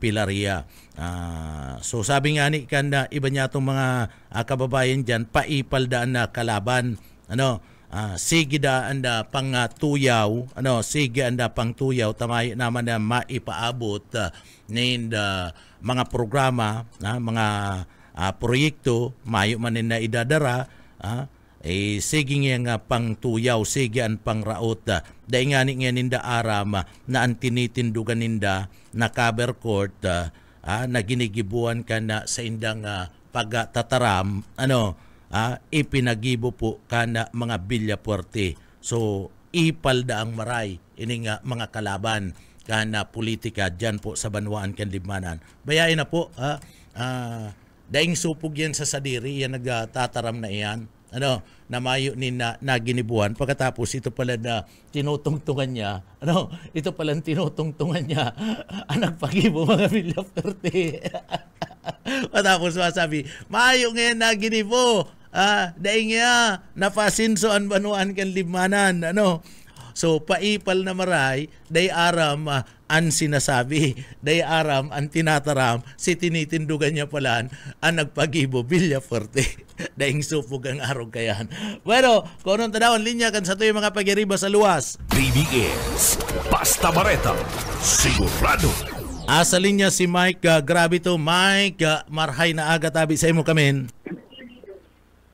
Pilaria. So sabi nga ni kan iba niya itong mga kababayan dyan, paipaldaan na kalaban. Sige daan na pang tuyaw, sige anda pang tuyaw, tamay naman na maipaabot nin mga programa, mga proyekto, mayo man na idadara, sige nga pang tuyaw, sige ang pang raot. Dahil nga ninda aram na ang tinitindugan ninda na cover court, na ginigibuan ka na sa indang pagtataram, ipinagibo po kana mga bilya puwerte. So ipalda ang maray ini nga mga kalaban kana politika dyan po sa Banwaan Kanlibmanan. Bayain na po daing supog yan sa sadiri, yan nagtataram na iyan. Namayo ni na ginibuan, pagkatapos ito pala na tinutungtungan niya, ito pala tinutungtungan niya ang nagpagibo mga bilya puwerte. Patapos masabi, mayo ngayon na ginibo, daing nga napasinso ang Banwaan Kanlibmanan. So paipal na maray, day aram ang sinasabi, day aram ang tinataram, si tinitindugan niya palaan ang nagpagibo bilya puwerte. Daing supog ang araw kayan. Bueno, kung anong tanawan linya kan sa tuyo mga pagiriba sa luwas. DBS Basta Bareta, sigurado. Sa linya si Mike, grabe to Mike, marhay na aga tabi sa imo kamen.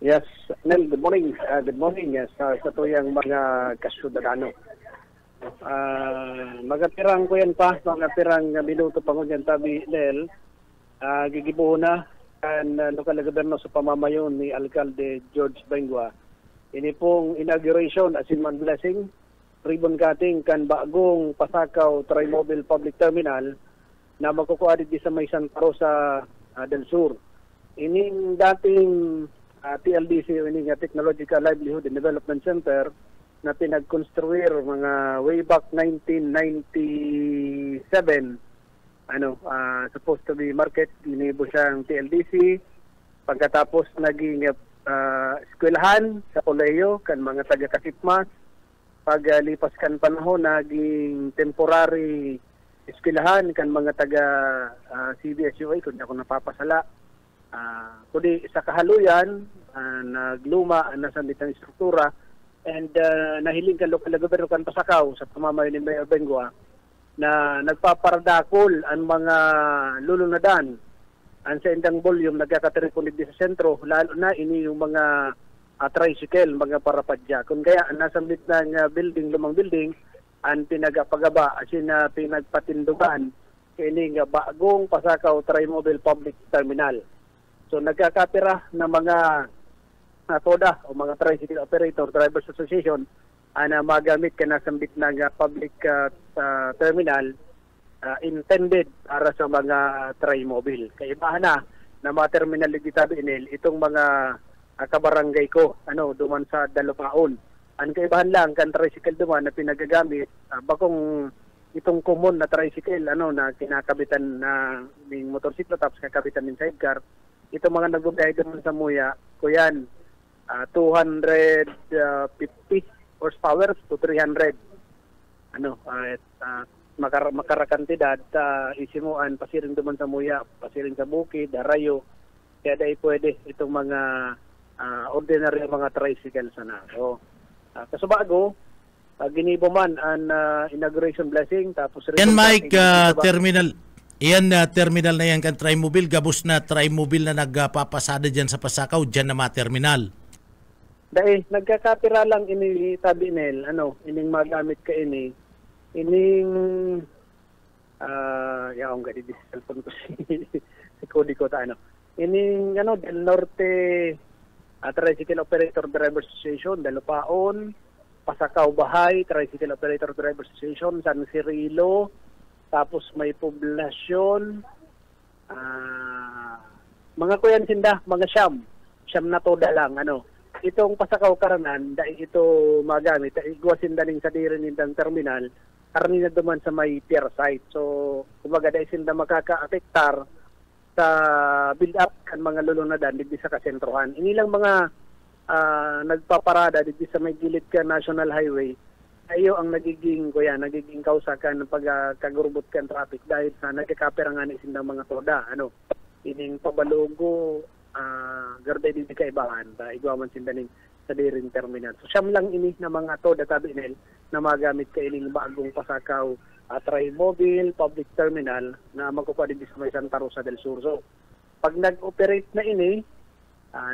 Yes, Nel, good morning. Good morning sa tuyang mga kasyudadano. Magapirang ko yan pa, magapirang minuto pa ko dyan tabi, Nel. Gigibuho na ang lokal na gobyerno sa pamamayon ni Alcalde George Bengua. Ini pong inauguration as in man blessing, ribbon cutting kan bagong Pasakaw Trimobile Public Terminal na magkukuadit di sa may Santa Rosa del Sur. Ining dating TLDC, ining Technological Livelihood and Development Center na pinagkonstruir mga way back 1997, supposed to be market, inibo siyang TLDC. Pagkatapos naging eskwelahan sa koleyo kan mga taga-Kasitmas. Paglipas kan panahon, naging temporary eskwelahan kan mga taga CBSUA, kung ako napapasala. Kundi sa kahaluyan, nagluma na sa mitang struktura and nahiling kan lokal na gobyerno kan Pasakaw sa pamamayo ni Mayor Bengua na nagpaparadakol ang mga lulunadan ang sa indang volume nagkakateripunig sa sentro, lalo na ini yung mga tricycle, mga parapadya. Kung kaya nasa mitang building, lumang building, ang pinagapagaba asin na pinagpatindugan kini nga bagong Pasakaw Trimobile Public Terminal. So nagkakapira na mga TODA o mga Tricycle Operator Drivers Association na magamit ka na sambit ng public terminal intended para sa mga Trimobile. Kaibahan na mga terminal dito Inel, itong mga kabarangay ko, duman sa Dalupaon. Ang kaibahan lang kan tricycle duman na pinagagamit, bakong itong common na tricycle na kinakabitan na ng motorsiklo tapos kakabitan ng sidecar. Ito mga nagbubiyahe naman sa Muya, kuyan 250 horsepower to 300. Makarakantidad isimuan pasiring duman sa Muya, pasiring sa Bukid, Arayo. Kaya dahil pwede itong mga ordinary mga tricycle sana. So, kasubago, ginibo man ang inauguration blessing tapos yan Mike, terminal. Iyan terminal na yan kan Trimobile, gabos na Trimobile na nagpapasada dyan sa Pasakaw, dyan na mga terminal. Dahil nagkakapira lang ini tabi Nel, ining magamit ka ining yaong gadi di cellphone ko si Cody ko ining Del Norte Tricycle Operator Driver Association, Dalupaon, Pasakaw Bahay Tricycle Operator Driver Association, San Cirilo, tapos may poblasyon, mga kuyan sinda, mga siyam na toda lang, Itong Pasakaw Karanan, dahil ito magamit, igwasin daling sa dirin nindang terminal, karni na duman sa may pier site. So, kumbaga dahil sila makaka-apektar sa build-up kan mga lulunadan dito sa kasentrohan. Inilang mga nagpaparada dito sa may gilid ka National Highway, ayo ang nagiging kausa kan pagkagurbot kan traffic dahil sa nagkakaperangan isin ng mga toda. Ining pabalugo, garday din kaibahan, igwaman sindaning sa diring terminal. So siyam lang ini na mga toda tabi nil na magamit ka ining bagong pasakaw Trimobile Public Terminal na magkupadid sa may Santa Rosa del Sur. So pag nag-operate na ini,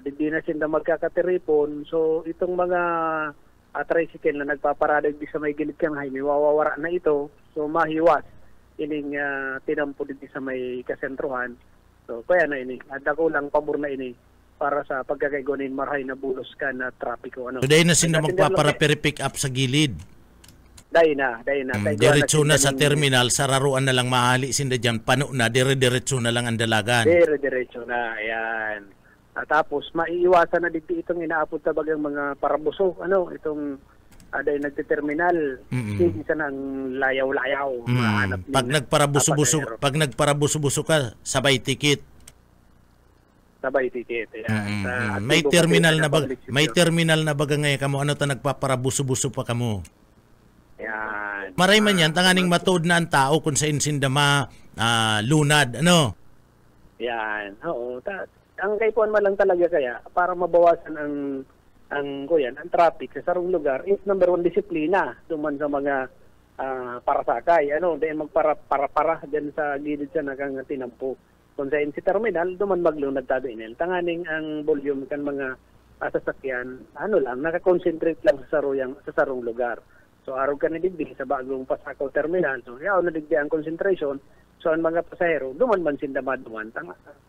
di na sila magkakateripon. So itong mga tricycle na nagpaparada di sa may gilid kang highway, mawawara na ito. So mahiwas ining tinampo dito sa may kasentruhan. So kaya na ini, ako lang pabor na ini para sa pagkakaigonin marhay na bulos ka na trapiko. So dahil na sila magpapara-pick up sa gilid? Dahil na. Diretso na sa terminal, sararuan na lang mahali sinda dyan, pano na, diretso na lang ang dalagan. Diretso na, ayan. Tapos, maiiwasan na dito itong inaapot na bagang mga parabuso. Itong dahil nagte-terminal, hindi sa nang layaw-layaw. Pag nagparabuso-buso ka, sabay tikit. Sabay ticket. May terminal na baga ngayon kamo, ano ta nagpaparabuso-buso pa kamo. Yan. Maray man yan, tanganing matuod na ang tao kung sa insindama lunad, ano? Yan, oo. Ang kaipuan man lang talaga kaya, para mabawasan ang traffic sa sarong lugar, is number 1, disiplina. Duman sa mga parasakay. Dahil magpara dyan sa gilid siya nakang tinampo. Kung sa NC Terminal, duman maglunad tabi nil. Tanganing ang volume kan mga sasakyan, nakakonsentrate lang sa sarong lugar. So araw ka nadigdi sa bagong Pasakaw Terminal, so nadigdi ang concentration. So ang mga pasahero, duman man sinda maduman,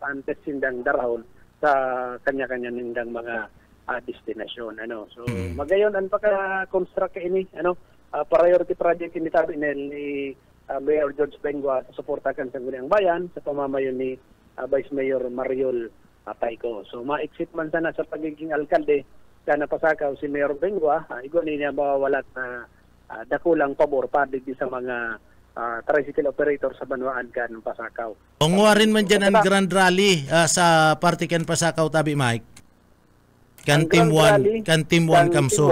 antes sindang darahon sa kanya-kanya nindang mga destinasyon. So magayon ang pagka-construct ini, priority project ini tabi nil ni Mayor George Bengua sa suportakan sa Guniang Bayan sa pamamayon ni Vice Mayor Mariol Tayco. So ma-exit man sana sa pagiging alkalde kana Pasakaw si Mayor Bengua, igon niya mawawalat na dakulang pabor pa digdi sa mga tricycle operator sa Banwaan kan Pasakaw. Ungwa rin man dyan ang Grand Rally sa party kan Pasakaw tabi, Mike? Kan Team 1 Kamso.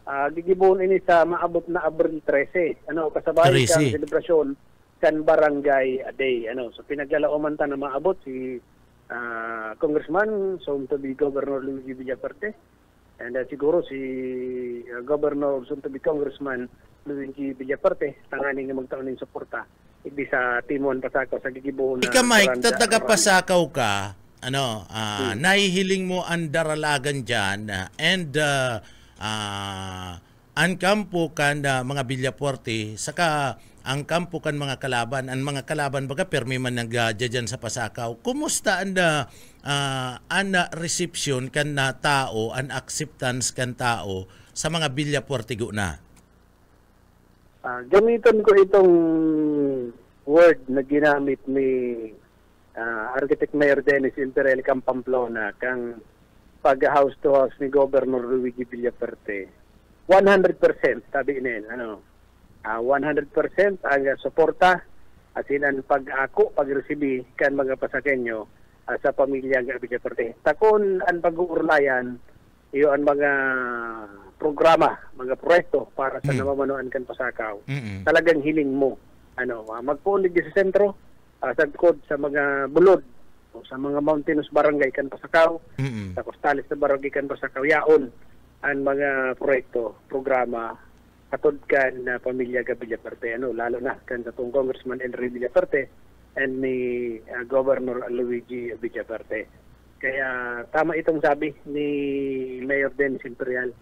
Gigibuon ini sa maabot na Abril 13. Kasabay kan selebrasyon kan Barangay Day. So pinaglalauman ta na maabot si Congressman, soon to be Governor Luigi Villaperte, and siguro si Governor, soon to be Congressman Luigi Villaperte, tanganing nga magtaon ng suporta hindi sa Team 1 Pasakaw sa gigibuon na. Ika Mike, taga Pasakaw ka, nahihiling mo ang daralagan dyan and ang kampo kan mga Villapuerte, saka ang kampo kan mga kalaban, ang mga kalaban baga permi man nagdyan sa Pasakaw. Kumusta ang reception kan na tao, ang acceptance kan tao sa mga Villapuerte na? Gamiton ko itong word na ginamit ni Architect Mayor Dennis Interel kang Pamplona kang pag-house to house ni Governor Luigi Villaperte. 100% sabi nila, 100% ang suporta at sinan pag-ako, pag-resibi kan mga pasakenyo sa pamilya ng Villaperte. Takon ang pag-uurlayan, iyo ang mga programa, mga proyekto para sa namamanuan kan Pasakaw. Talagang hiling mo. Magpuulig sa sentro, sagkod sa mga bulod, sa mga mountainous barangay kan Pasakaw, sa costalis na barangay kan Pasakaw, yaon ang mga proyekto, programa, katod kan na pamilya ga Villaperte, lalo na kan sa itong Congressman Henry Villaperte and ni Governor Luigi Villaperte. Kaya tama itong sabi ni Mayor Dennis Imperial,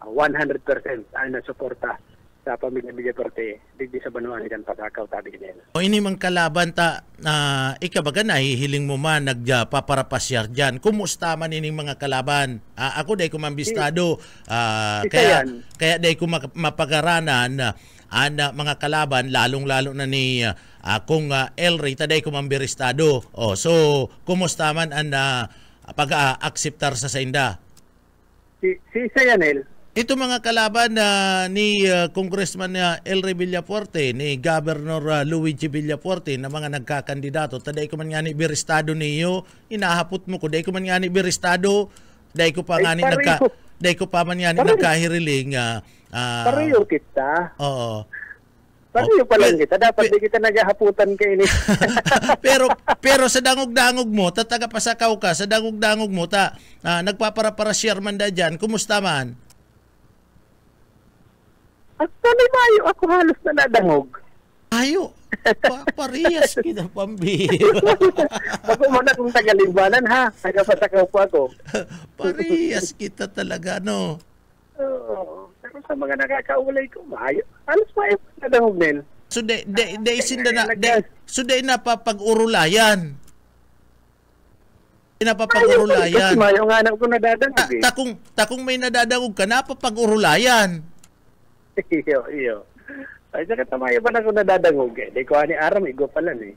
100% ang nasuporta sa pamilya Villaperte digdi sa Banwaan kan Pasakaw tabi nila. O ini mang kalaban ta ikabaga nahihiling mo man nagpaparapasyar diyan. Kumusta man ining mga kalaban? Ako day ko mambistado kaya day ko mapagaranan mga kalaban lalong-lalo na ni kung Elry taday ko mambiristado. So kumusta man ang pag-akseptar sa inda? Si Sayanel Ito mga kalaban ni Congressman Elry Villafuerte, ni Governor Luigi Villafuerte na mga nagkakandidato, taday ko man nga ni biristado niyo, inahapot mo ko, day ko man nga ni biristado, day ko pa nga ni day ko pa man nga ni nagkahiriling. Pareho kita. Oo. Pareho pa lang kita. Dapat di kita naghahaputan kayo ni. pero sa dangog-dangog mo, tataga pasakaw ka, sa dangog-dangog mo, nagpapara-para-share man da dyan, kumusta man? At sanay mayo ako halos na nadangog. Ayo, parehas kita pambihira. Ako muna kung taga-Libanan ha, taga-pasakaw po ako. Parehas kita talaga, no? Oo. Pero sa mga nakakaulay ko, mayo. Halos mayo na nadangog nil. So, day na papag-urulayan. Napapag-urulayan. Kasi mayo nga na ako nadadangog eh. Takong may nadadangog ka, napapag-urulayan. Iyo. Ay, sa katamayo ba na ako nadadangog eh. Di ko ani aram, igo pala eh.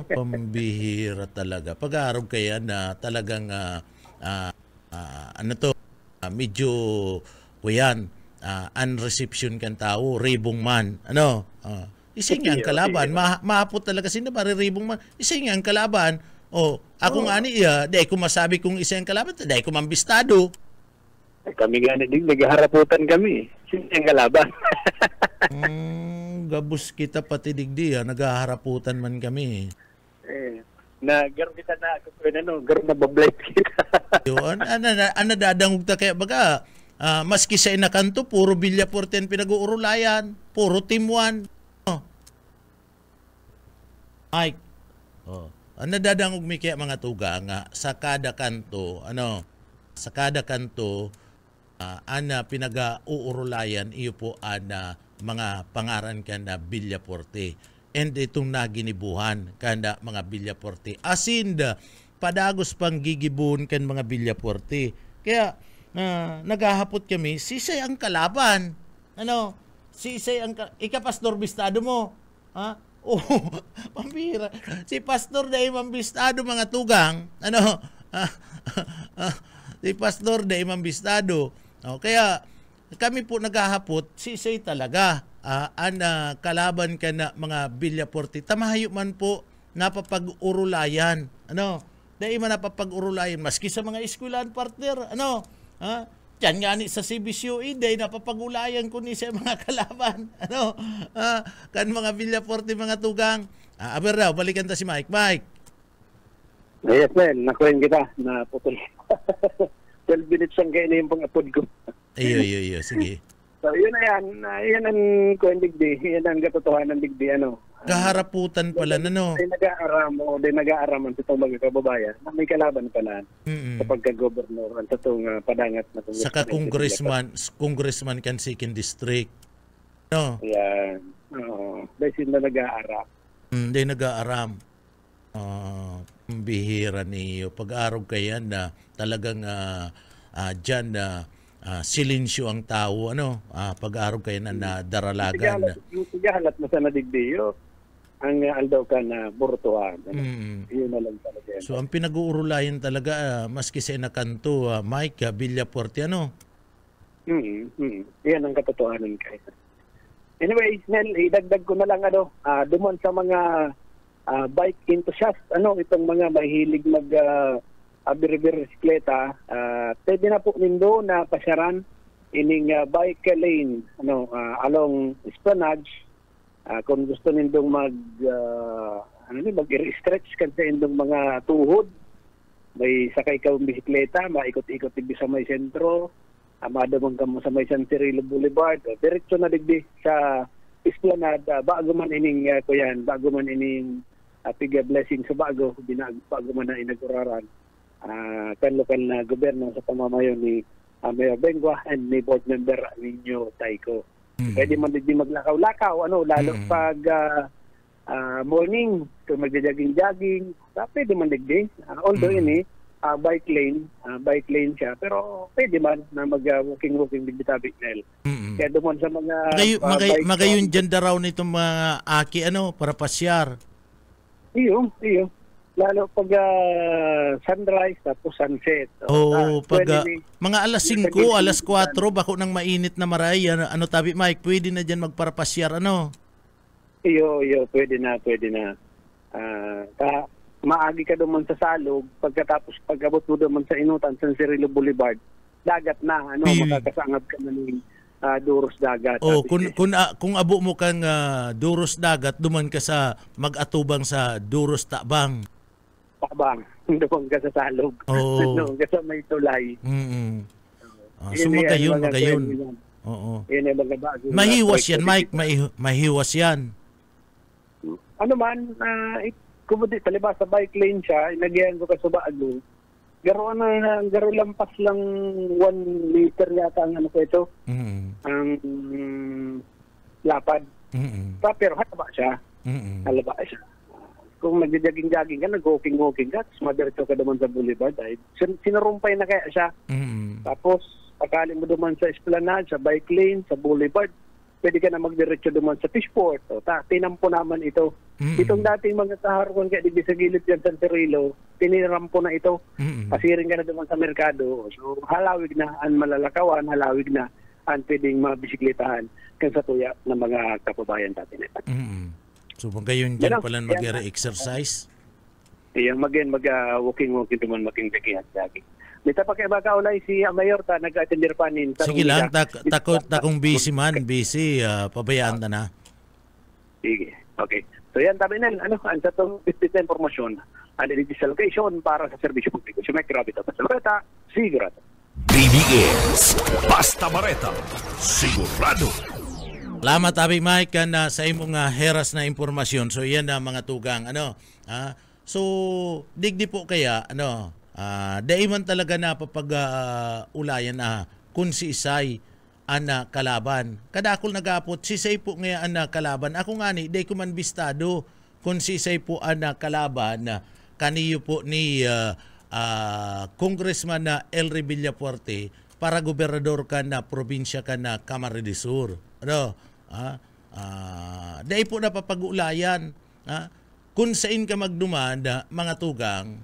Pambihira talaga. Pag-aarog kaya na talagang medyo kuyan, unreception kan tao, ribong man. Ising ang kalaban. Mahapot talaga sino mariribong man. Ising ang kalaban. Ako nga ni dahil ko masabi kung isang kalaban, dahil ko mambistado. Kami nga din, naghaharaputan kami. Sino yung kalaban? Gabus kita pati digdi, naghaharaputan man kami. Garo kita garo na bablay kita. Yun, dadangog ta kaya baga, maski sa inakanto, puro Villafuerte ang pinag-uurulayan, puro Team 1. Mike, dadangog mi kaya mga tuga nga, sa kada kanto, pinag-uurulayan, iyo po mga pangaran kanda Villafuerte. And itong naginibuhan kanda mga Villafuerte. Asinda, padagos pang gigibun kan mga Villafuerte. Kaya, naghahapot kami, sisay ang kalaban. Sisay ang ikapastor bistado mo. Ha? Pambira. Si pastor dahil mambistado mga tugang. Si pastor dahil mambistado. Kaya kami po naghahapot, sisay talaga kalaban ka na mga Villafuerte. Tamahayo man po napapag-urulayan. Dahil man napapag-urulayan maski sa mga eskwelahan partner. Diyan nga ni sa CBCUE, dahil napapag-ulayan ko ni sa mga kalaban. Kan mga Villafuerte mga tugang. Aber daw, balikan ta si Mike. Mike. Yes, man. Nakuhin kita na putol. 12 minutes ang kayo na yung pang-upload ko. Iyo. Sige. So, yun na yan. Yan ang kuhin digdi. Yan ang katotohanan digdi. Kaharaputan pala Di nag-aaraman sa itong mga kababayan na may kalaban pala sa pagka-gobernur at itong padangat na saka congressman kan second district. Yan. Dahil sila nag-aaram. Hindi nag-aaram. Bihira niyo. Pag-arog kaya na talagang dyan silensyo ang tao. Pag-arog kaya na daralagan. Yung sigahalat mo sa nadigdiyo, ang aldaw ka na burtuhan. Yun na lang talaga. So ang pinag-uurulayan talaga, maski sa inakanto, Mike, Villafuerte, Yan ang katotohanan kayo. Anyway, Snell, idagdag ko na lang dumon sa mga bike enthusiast, itong mga mahilig bisikleta, pwede na po nindo na pasyaran ining bike lane along Esplanade. Kung gusto nindong mag-stretch kan sa indong mga tuhod, may sakay ka ng bisikleta, maikot-ikot digdi sa may sentro, madamang ka mo sa may San Cirilo Boulevard, diretso na digdi sa Esplanade, bago man ining Piga Blessing sa bago man na inaguraran kan lokal na gobyerno sa pamamayo ni Mayor Bengua and ni board member ninyo Taiko. Pwede man din maglakaw-lakaw, lalo pag morning, kung magja-jogging-jogging, pwede man din. Although bike lane siya, pero pwede man na mag-walking din bitabik nel. Kaya dumon sa mga magayon dyan raw nitong mga aki, para pasyar. Iyo. Lalo pag sunrise tapos sunset. Pag mga alas 5, alas 4, bako nang mainit na maray, ano tabi Mike, pwede na dyan magparapasyar, ano? Iyo, pwede na. Maagi ka duman sa Salog, pagkatapos pag-abot mo duman sa Inutan, San Cirilo Boulevard, dagat na, makakasangab ka na ng duros dagat. Kung abo mo kang duros dagat, duman ka sa mag-atubang sa duros tabang. Tabang, duman ka sa Salog. Duman ka sa may tulay. So magayon. Oo. Mahiwas yan, Mike, mahiwas yan. Ano man, kumudi, talibas sa bike lane siya, inagihan ko ka sa Baagong. Garo lampas lang 1 meter yata ang ano ko ito. Ang lapad. Pero halaba siya. Halaba siya. Kung nag-jogging-jogging ka, nag-walking-walking ka, tapos madiretso ka naman sa boulevard, ay sinarumpay na kaya siya. Tapos, akali mo naman sa esplanade, sa bike lane, sa boulevard, pwede ka na magdiretso naman sa fishport. Tinampo naman ito. Itong dating mga taharuan kaya di sa gilid yan sa Cirilo, tinirampo na ito. Pasiring ka na naman sa merkado. So, halawig na ang malalakawan, halawig na ang pwedeng mabisikletahan kan sa tuya ng mga kapabayan natin. So, gayon dyan pala mag-exercise? Mag-walking-walking naman making-jogging. Dito pa kaya baka ulay si Mayor ta nag-attender panin. Sige lang, takong busy man, pabayaan na. Sige, okay. So yan, tabi na, ang sa itong informasyon, ang digital location para sa serbisyo publiko. Si Mike Rabito, Basta Bareta, sigurado. BBS, Basta Bareta, sigurado. Salamat, Abi Mike, sa imong heras na informasyon. So yan na mga tugang, so digdi po kaya, daiman talaga na ulayan kung si Isay ang kalaban. Kadakol nagapot, si Isay po nga ang kalaban. Ako nga ni, day ko man bistado kung si Isay po ang kalaban, kaniyo po ni Congressman na Elry Villafuerte para gobernador ka na probinsya ka na Camarines Sur. Day po na papag-ulayan. Kung saan ka magduman, mga tugang,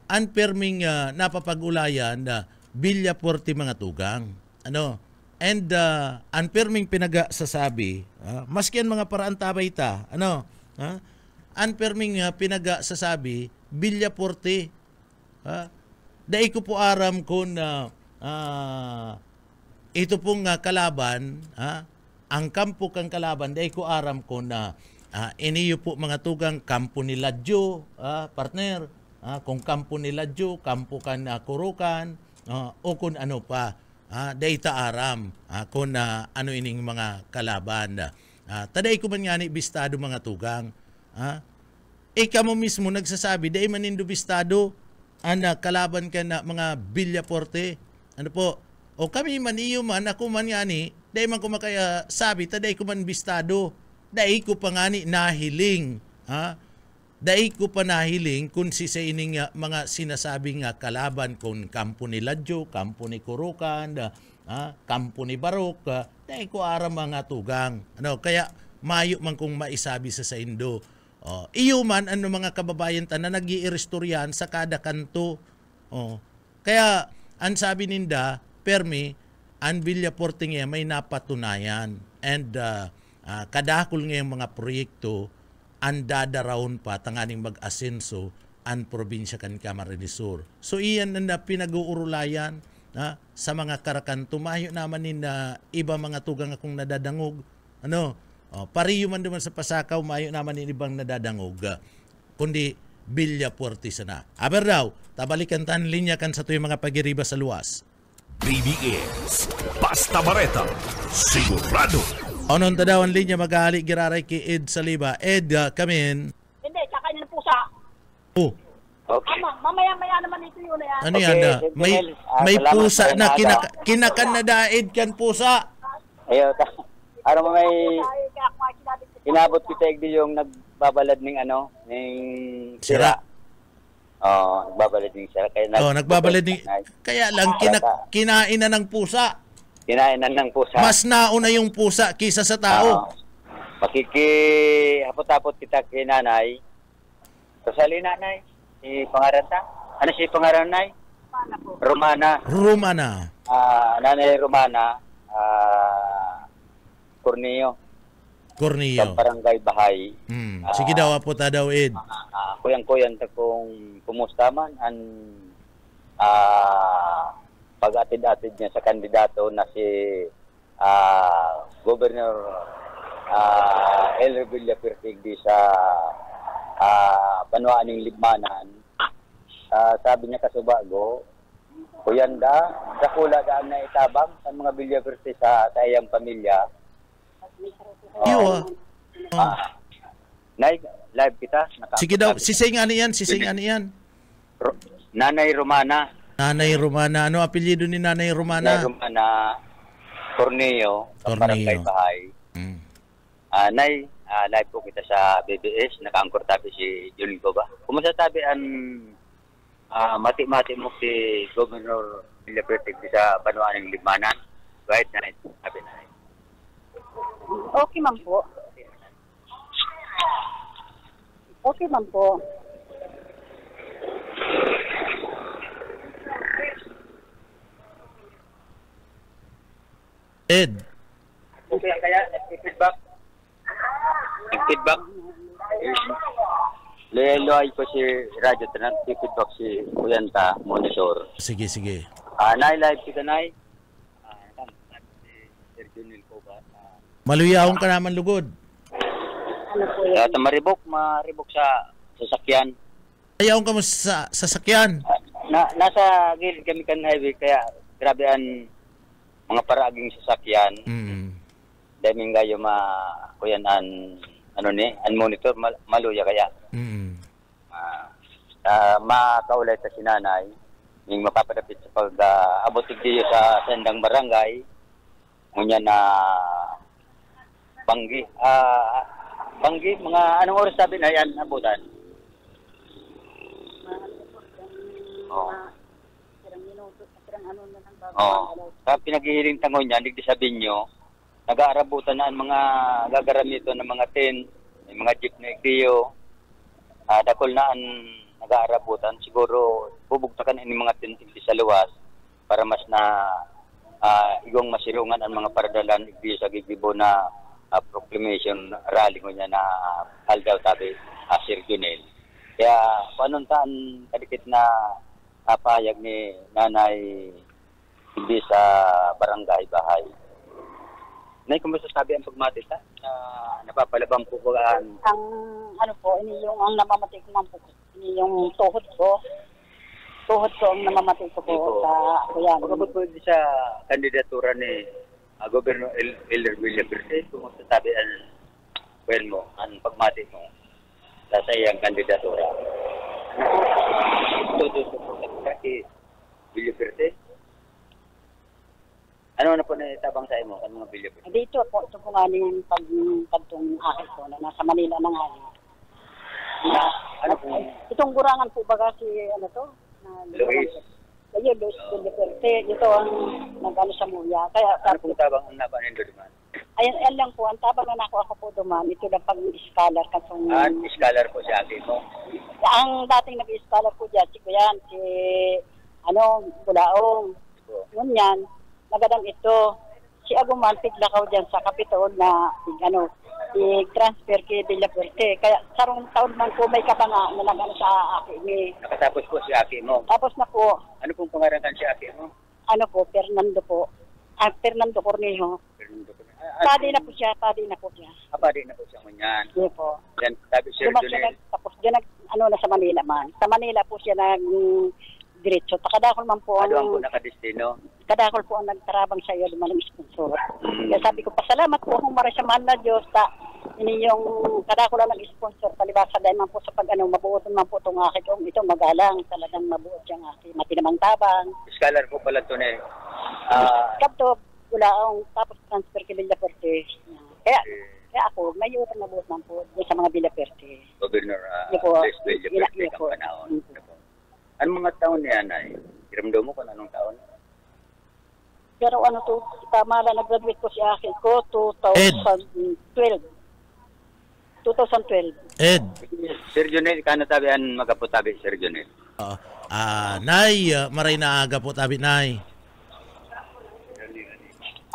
unperming napapag-ulayan Villafuerte mga tugang. And unperming pinagasasabi, maski ang mga paraan tabay ta, unperming pinagasasabi Villafuerte. Dahil ko po aram kung ito pong kalaban, ang kampo kang kalaban, dahil ko aram ko na iniyo po mga tugang kampo ni Ladjo, partner, kung kampo ni Ladjo, kampo kan Kurukan, o kung ano pa, dahil ta aram, kung ano ining mga kalaban. Taday ko man nga ni bistado mga tugang, ikaw mo mismo nagsasabi, dahil manindo bistado, kalaban ka na mga Villafuerte, o kami man iyo man, ako man nga ni, dahil man ko makaya sabi, taday ko man bistado, dahil ko pa nga ni nahiling, dahil ko pa nahiling kung si sa ining mga sinasabing kalaban kung kampo ni Ladjo, kampo ni Kurukan, kampo ni Barok, dahil ko aram mga tugang. Kaya mayo man kung maisabi sa Indo. Iyo man mga kababayan ta na nag-iirestoryan sa kada kanto. Kaya ang sabi ninda, permi, ang Villafuerte nga may napatunayan. And kadakol nga mga proyekto ang dadaraon pa tanganing mag-asenso ang probinsya kan Camarines Sur. So iyan na pinag-uurulayan sa mga karakanto. Mayo naman iba mga tugang akong nadadangog. Pariyo man naman sa Pasakaw, mayo naman ibang nadadangog. Kundi Villafuerte sana. Aber daw, tabalikan tan linya kan sa tuyong mga pagiriba sa luwas. BBS, Basta Bareta, sigurado. Onon ta daw ang linya mag-aali giraray kay Ed Saliba. Ed, come in. Hindi, kakain ng pusa. Okay. Mamaya-maya naman ito yun. Ano yan? May pusa na kinakan na daid kan pusa. Ayo, ano mo may inabot kita yung nagbabalad ng sira. Nagbabalad ng sira. Nagbabalad ng kaya lang kinain na ng pusa. Kinainan ng pusa. Mas nauna yung pusa kisa sa tao. Makikihapot-hapot kita kay nanay. Rosalina, Nay. Si pangaran ta? Ano si pangaran, Nay? Romana. Romana. Nanay Romana, Corneo. Corneo. Sa Barangay Bahay. Sige daw, aputa daw, Ed. Kuyang-kuyan ta kung kumusta man ang pag-atid-atid niya sa kandidato na si Governor Elmer Villapertig sa Banwaaning Libmanan. Sabi niya kasubago, kuyanda, dakula daan na itabang sa mga Villapertig sa iyang pamilya. Nay, live kita. Sige daw, sising ano yan? Nanay Romana. Nanay Romana. Ano apelyido ni Nanay Romana? Nanay Romana Corneo. Sa Barangay Bahay. Nay, live po kita sa BBS. Naka-angkor tabi si Julie ko ba? Kumusta tabi ang mati-mati mo si Governor Villapertig sa Banwaaning Libmanan? Right, Nanay? Sabi, Nanay. Okay man po. Okay man po. Ed. Okay kaya, feedback. Feedback. Leloy ko si Radyo Tanan, feedback si Kuyanta Monitor. Sige. Nay, live kita, Nay. Maluyahon ka naman lugod. Ano po yan? Maribok sa sasakyan. Ayaw ka mo sa sasakyan. Nasa gilid kami kan highway, kaya grabe ang mga paraaging sasakyan. Daming gayo kuyan an monitor maluya kaya. Makaulay ta si Nanay ning mapapadapit sa pag-abot diyo sa sendang barangay. Ngunya na Banggi. Banggi, mga anong oras sabi na yan abutan? Sa pinaghihiling tangon niya, digdi sabihin nyo, nag-aarabutan na ang mga gagaramito ng mga tent, mga jeep na igdiyo, dakol na ang nag-aarabutan. Siguro, bubugtakan ang mga tent sa luwas para mas na igong masirungan ang mga paradalan igdiyo sa gigibo na proclamation rally ko niya na haldaw tabi Sir Junel. Kaya panuntaan kadikit na pahayag ni Nanay hindi sa Barangay Bahay. Nay, kumusta sabi ang pagmatis ha? Napapalabang po ko ang ano po, ini yung ang namamatay ko man po. Ini yung tuhod ko. Tuhod ko ang namamatay ko po sa kuyan. Pagkabot po sa kandidatura ni Governor Elmer Villapertig, kumusta sabi ang mo, ang pagmati mo sa iyang kandidatura? Kay Villapertig? Ano na po na itabang sa imo, ang mga Villapertig? Dito po, ito po nga yung pagtong akin po na nasa Manila na nga. Ano po? Itong gurangan po baga si ano to? Luis. Luis Villapertig. Ito ang nag-ano sa muya. Kaya, ano pong tabang ang nabanin doon duman? Ayan lang po, ang tabang na ako po duman, ito lang pag-scholar. Scholar po si ate mo? Ang dating nag-scholar po dyan, si Kuyan, si Bulaong. Ngunyan, nagadang ito, si Aguman, piglakaw dyan sa Kapitol na, i-transfer kay Villapertig. Kaya sarong taon man po may kabanga na nag-ano sa aki ni. Nakatapos po si aki mo? Tapos na po. Ano pong pangalan si aki mo? Ano po, Fernando po. Fernando Cornejo. Padi na po siya. Padi na po siya ngunyan. Hindi po. Yan, sabi Sir Junel. Tapos dyan na sa Manila man. Sa Manila po siya diretso. Takadakol man po. Ano ang po nakadestino? Kadakol po ang nagtarabang sa iyo duman ng sponsor. Kaya sabi ko, pasalamat po kung marisamahan na Diyos ini yung kadakol ang nag-sponsor palibasa dahil man po sa mabuoton man po itong akin kung ito magalang talagang mabuot siyang akin matinamang tabang. Scholar po pala ito na Kapto, Bulaong, tapos transfer kay Villapertig. Kaya ako, may utang na buot man po sa mga Villapertig. Governor Villapertig ang panahon. Anong mga taon niya, Nay? Iramdaw mo kung anong taon? Pero tama lang, nag-graduate ko si akin ko, 2012. 2012. Ed. Sir Jonel, kano tabihan magaputabi, Sir Jonel? Nay, maray na aga po tabi, Nay.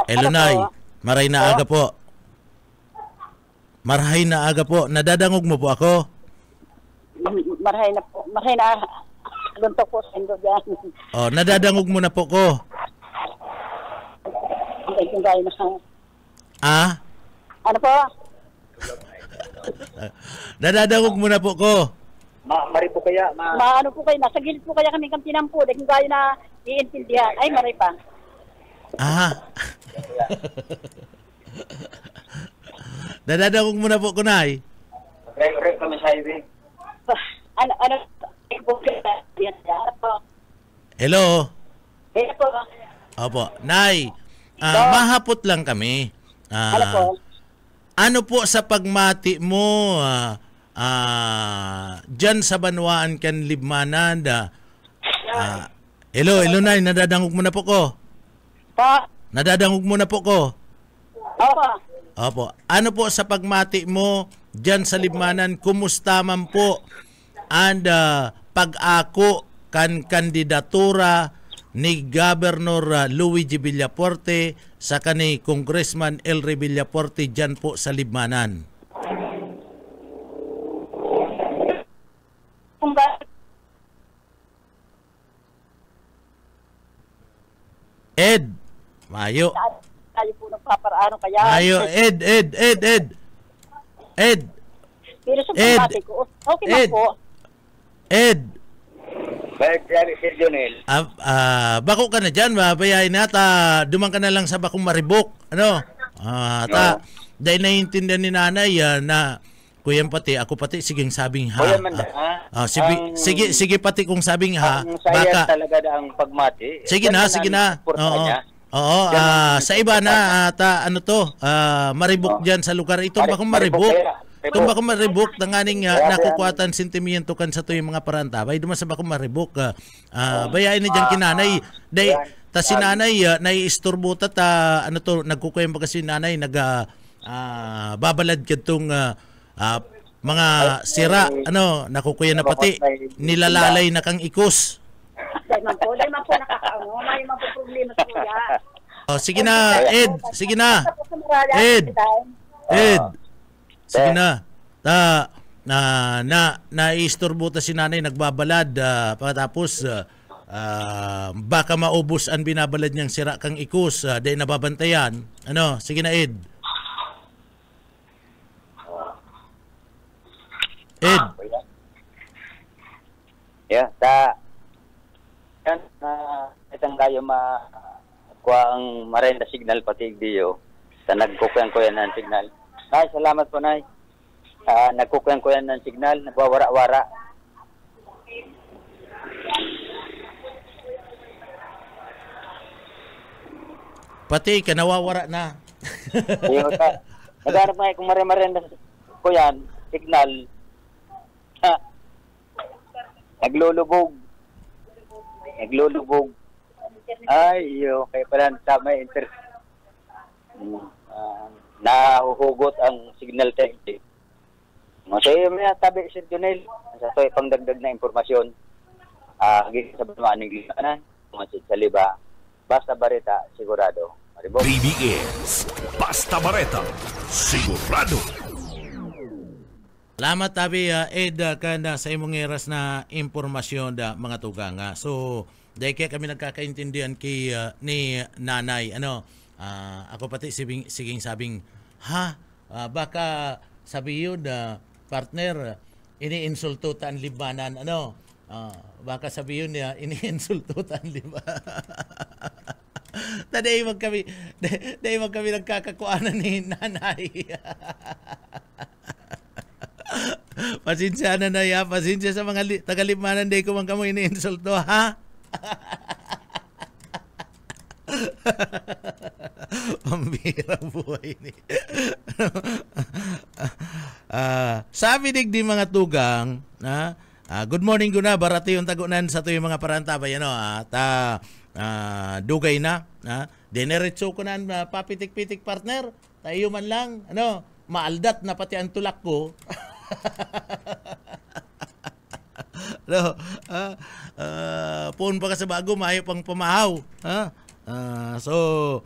Hello, Ano Nay. po? Maray na aga po. Marahay na aga po. Nadadangog mo po ako? Marahay na po. Marahay na. Luntok po sa indo dyan. Nadadangog mo na po ko. Yung gaya na. Ano po? Nadadangog mo na po ko. Mari po kaya, Ano po kayo? Nasa gilid po kaya kami kampinan po. Yung gaya na iintindihan. Ay, maray pa. Nadadangog mo na po ko, Nay. Correct kami sa highway. Ano po? Hello. Hello po. Opo. Nay, mahapot lang kami. Ano po? Ano po sa pagmati mo dyan sa Banwaan kan Libmanan? Hello, Nay, nadadangog mo na po ko. Pa? Nadadangog mo na po ko. Opo. Opo. Ano po sa pagmati mo dyan sa Libmanan? Kumusta man po and pag-ako kan kandidatura ni Governor Luigi Villaporte sa kani Congressman Elry Villaporte dyan po sa Libmanan? Kung ba? Ed, Mayo. Tayo po nagpaparaan kaya. Mayo, Ed. Pero sa Ed. pagmati ko, okay na Ed. po. Ed, Sir Jonel. bako ka na dyan, babayain na, dumang ka na lang sa bakong maribok. Ano? Dahil naiintindihan ni nanay na kuya pati, ako pati, siging sabing ha. Kuya man, sige pati kung sabing ha. Ang saya talaga ang pagmati. Sige na. Oo, sa iba na, maribok dyan sa lugar. Itong bakong maribok. Itong bakong maribok, tanganing nakukuatan sentimiento kan sa tuyong mga parantabay. Duman sa bakong maribok, bayain na dyan kinanay. Ta si nanay, naiisturbo nagkukuyan pa kasi nanay, babalad ka itong mga sira, nakukuyan na pati, nilalalay na kang ikos. Dahil man po nakakaano. May man po problema sa kuya. Sige na, Ed. Sige na. Ed. Sige na. Naisturbo ta si nanay, nagbabalad. Pagkatapos, baka maubos ang binabalad niyang sira kang ikos. Dahil nababantayan. Sige na, Ed. Ed. Yeah, itang kayo kuha ang marenda signal pati diyo. Nagkukuyan ko yan ng signal. Nay, salamat po, Nay. Nagkukuyan ko yan ng signal, nagwawara-wara. Pati ka, nawawara na. Naghanap nga kung marenda ko yan, signal. Naglulubog. Ay, kaya pala may interest. Nahuhugot ang signal technique. So, may tabi, Sir Jonel. Sa ito, pangdagdag na impormasyon. Sa Banwaan ng Libmanan, sa Liba, Basta Bareta, sigurado. Maribok. BBS, Basta Bareta, sigurado. Salamat tabi Ed kanda sa imong eras na impormasyon mga tuganga. So dahil kaya kami nagkakaintindihan kay ni nanay ako pati siging sabing baka sabi yun partner iniinsulto tan Libmanan baka sabi yun iniinsulto tan Libmanan. Dahil wag kami nagkakakuanan ni nanay. Pasensya na pasensya sa mga taga-Libmanan, di ko man kamo iniinsulto, ha? Pambira buhay ni. Sabi digdi mga tugang, good morning ko na, barati yung tagunan sa tuyong mga parantabay, dugay na, dineretso ko na, papitik-pitik partner, tayo man lang, maaldat na pati ang tulak ko. No, phone pa ka sa bago, mayo pang pamahaw. So,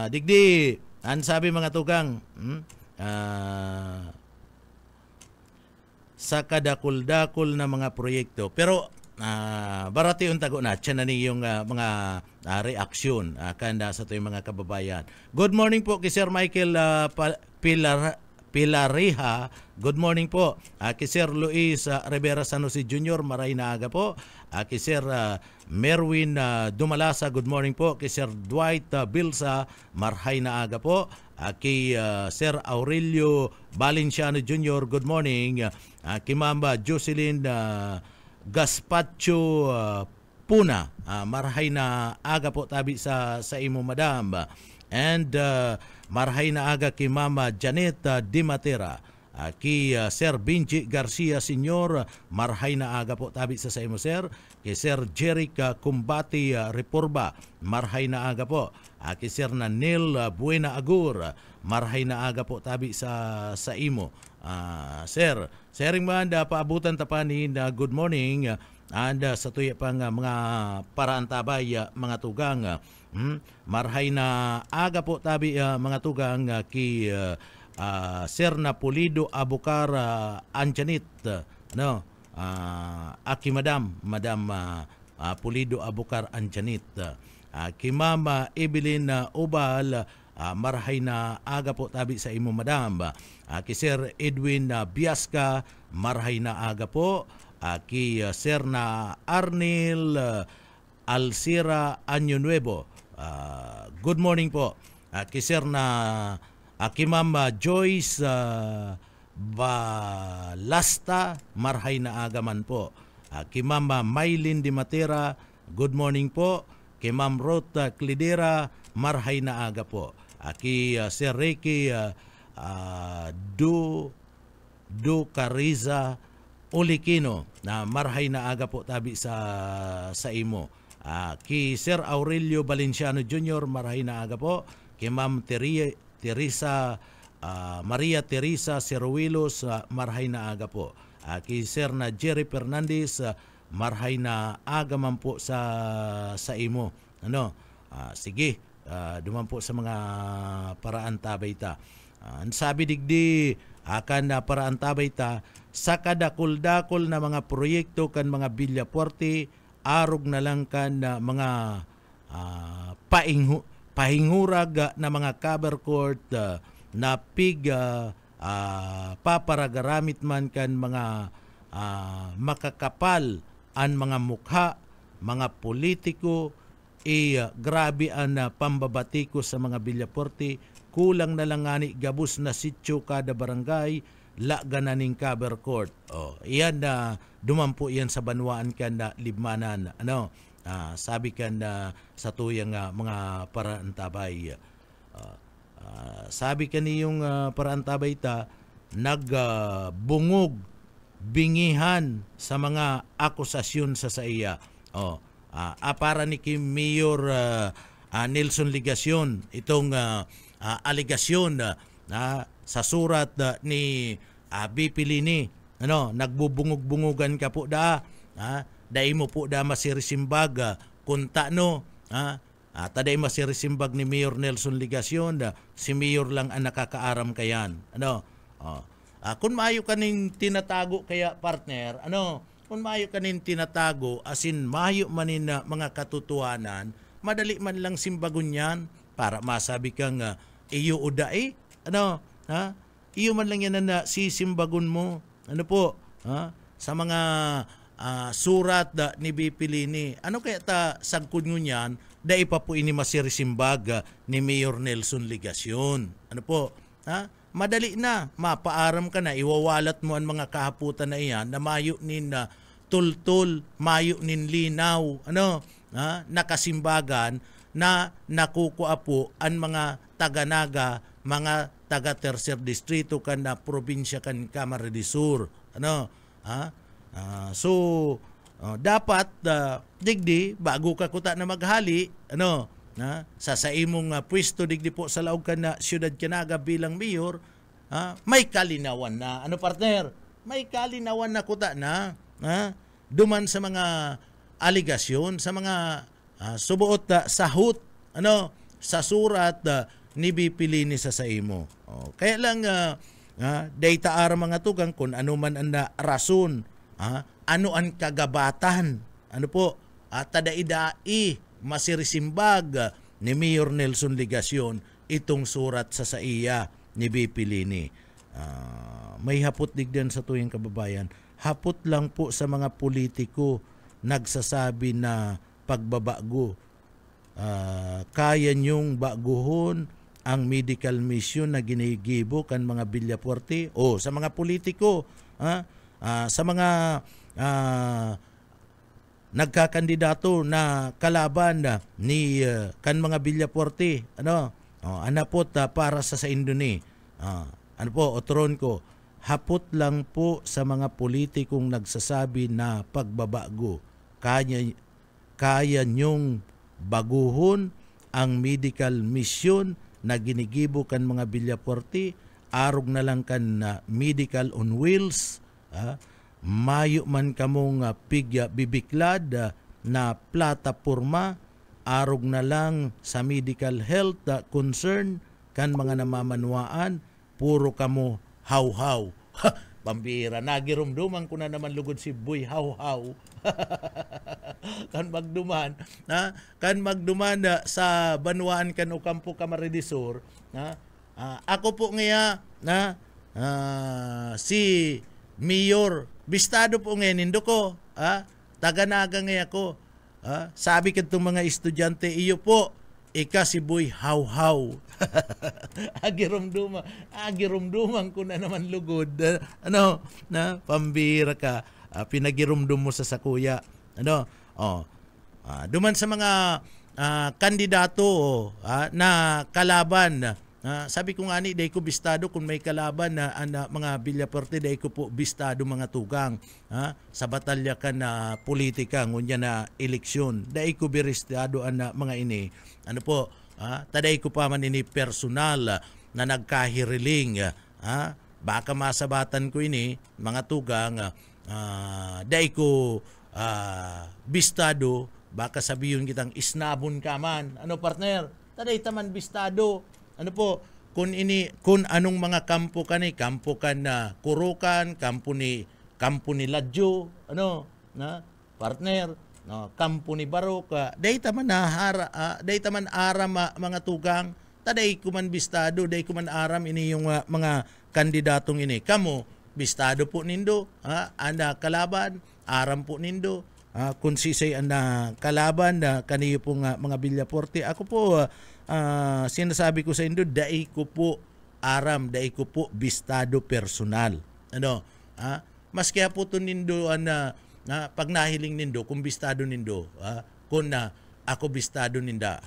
digdi, ang sabi mga tugang, sa kadakul-dakul na mga proyekto. Pero, barati yung tago na, tiyan na yung mga reaksyon kanda sa ito yung mga kababayan. Good morning po kay Sir Michael Pilariha. Good morning po. Kay Sir Luis Rivera San Jose Jr. Maray na aga po. Kay Sir Merwin Dumalasa. Good morning po. Kay Sir Dwight Bilsa. Marhay na aga po. Kay Sir Aurelio Valenciano Jr. Good morning. Kay Mamba Jocelyn Gaspacho Puna. Marhay na aga po tabi sa imo madam. And marhay na aga kay Mama Janet Di Matera. Kay Sir Benji Garcia Sr. Marhay na aga po tabi sa imo sir. Kay Sir Jeric Kumbati Repurba. Marhay na aga po. Kay Sir Nanil Buena Agur. Marhay na aga po tabi sa imo. Sir, sharing man paabutan tapanin good morning and sa tuya pang mga paraan tabay mga tugang. Marhay na aga po tabi mga tugang kay Sir Napolido Abucar Anjanit no aki Madam Pulido Abucar Anjanit kay Mama Evelyn Ubal. Marhay na aga po tabi sa imo madam. Kay Sir Edwin Biasca, marhay na aga po. Kay Sir na Arnil Alcira Año Nuevo, good morning po. Kay Sir na kay Mama Joyce Balasta, marhay na aga man po. Kay Mama Maylin Di Matera, good morning po. Kay Ma'am Ruth Clidera, marhay na aga po. Kay Sir Ricky Du Cariza Ulikino, na marhay na aga po tabi sa imo. Kay Sir Aurelio Valenciano Jr., marhay na aga po. Kay Ma'am Maria Teresa Ceruilos, marhay na aga po. Kay Sir na Jerry Fernandez, marhay na aga man po sa imo. Sige, duman po sa mga paraan tabay ta. Ang sabi digdi akan na paraan tabay ta sa kadakul-dakul na mga proyekto kan mga bilyaporte arog na lang kan mga pahingurag na mga cover court na pig paparagaramit man kan mga makakapal ang mga mukha, mga politiko, grabe ang pambabatiko sa mga bilyaporte. Kulang na lang ngani gabus na sityo kada barangay, lagananing cover court. Iyan na dumampo iyan sa banwaan kan na libmanan. Sabi kan sa tuyang mga paraan tabay. Sabi kan yung paraan tabay ta, nagbungog bingihan sa mga akusasyon sa iya. Para ni Kim Mayor Nelson Ligacion itong aligasyon sa surat ni BP Lini, nagbubungog-bungugan ka po dai mo po masirisimbag kunta taday masirisimbag ni Mayor Nelson Ligacion si Mayor lang ang nakakaaram kayan. Kung maayo kaning tinatago kaya partner, kung maayo kaning tinatago, asin maayo manin mga katotohanan, madali man lang simbagon yan para masabi kang iyo uday, iyo man lang yan na sisimbagon mo, sa mga surat ni BP Lini. Kaya ta sagkod nyo yan, dai pa po ini masirisimbag ni Mayor Nelson Ligacion. Madali na, mapaaram ka na, iwawalat mo ang mga kahaputan na iyan na mayo nin tultul, mayo nin linaw, nakasimbagan na nakukuha po ang mga taga-naga, mga taga-tercer distrito kan na probinsya kan Camarines Sur. Dapat digdi bago ka kuta na maghali, sa imong pwesto digdi po sa laog kan na siyudad Canaga bilang mayor, may kalinawan na. Ano partner? May kalinawan na kuta na. Duman sa mga aligasyon, sa mga subuot sahut, sa surat ni Bipilini sa imo. Kaya lang, data ara mga tugang kung ano man ang rason, ano ang kagabatan, tadaidai, masirisimbag ni Mayor Nelson Ligacion itong surat sa iya ni Bipilini. May hapot digdan sa tuyong kababayan. Hapot lang po sa mga politiko nagsasabi na pagbabago. Kaya niyong baguhon ang medical mission na ginigibo kan mga Villafuerte o sa mga politiko, sa mga nagkakandidato na kalaban ni kan mga Villafuerte, anapot para sa Indone. Otron ko, hapot lang po sa mga politikong nagsasabi na pagbabago. Kaya niyong baguhon ang medical mission na ginigibo kan mga Villafuerte, arog na lang kan medical on wheels, mayo man kamong bibiklad na plataporma, arog na lang sa medical health concern kan mga namamanwaan, puro kamo haw-haw. Pambira, nagirumduman ko na naman lugod si Boy haw-haw. kan magduman sa Banwaan kan Ocampo Camarines Sur, ako po ngaya si Mayor bistado po ngayon nindo ko, taganaga ngaya ko, sabi kadtong mga estudyante, iyo po ika si Boy haw-haw. agirumduman ko na naman lugod, pambira ka, pinagirumdum mo sa sakuya, duman sa mga kandidato na kalaban, sabi ko nga ni, day ko bistado kung may kalaban na mga Villafuerte, day ko po bistado mga tugang, sa batalya ka na politika, ngunya na eleksyon, day ko biristado mga ini, taday ko pa man ini personal na nagkahiriling, baka masabatan ko ini, mga tugang, day ko bistado, baka sabihin kitang isnabon ka man, partner, taday taman bistado, kung anong mga kampo ka na Kurukan, kampo ni Ladjo, partner, kampo ni Barok, day taman aram mga tugang, taday kuman bistado, day kuman aram ini yung mga kandidatong ini. Kamo bistado po nindo, anda kalaban, aram po nindo, kung sisay anda kalaban kaniyo po mga Villafuerte. Ako po sinasabi ko sa indo, dai ko po aram, dai ko po bistado personal. Maski po to nindo pag nahiling nindo, kung bistado nindo, kung ako bistado ninda,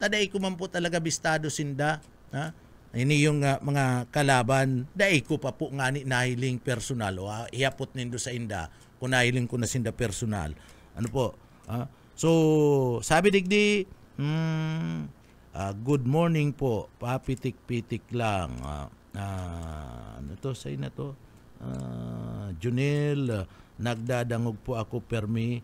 taday ko man po talaga bistado sinda, ini yung mga kalaban, dai ko pa po nga ni nahiling personal, iapot nindo sa inda, kung nahiling ko na sinda personal. So, sabi digdi, good morning po, papitik-pitik lang, say na to, Junel, nagdadangog po ako permi,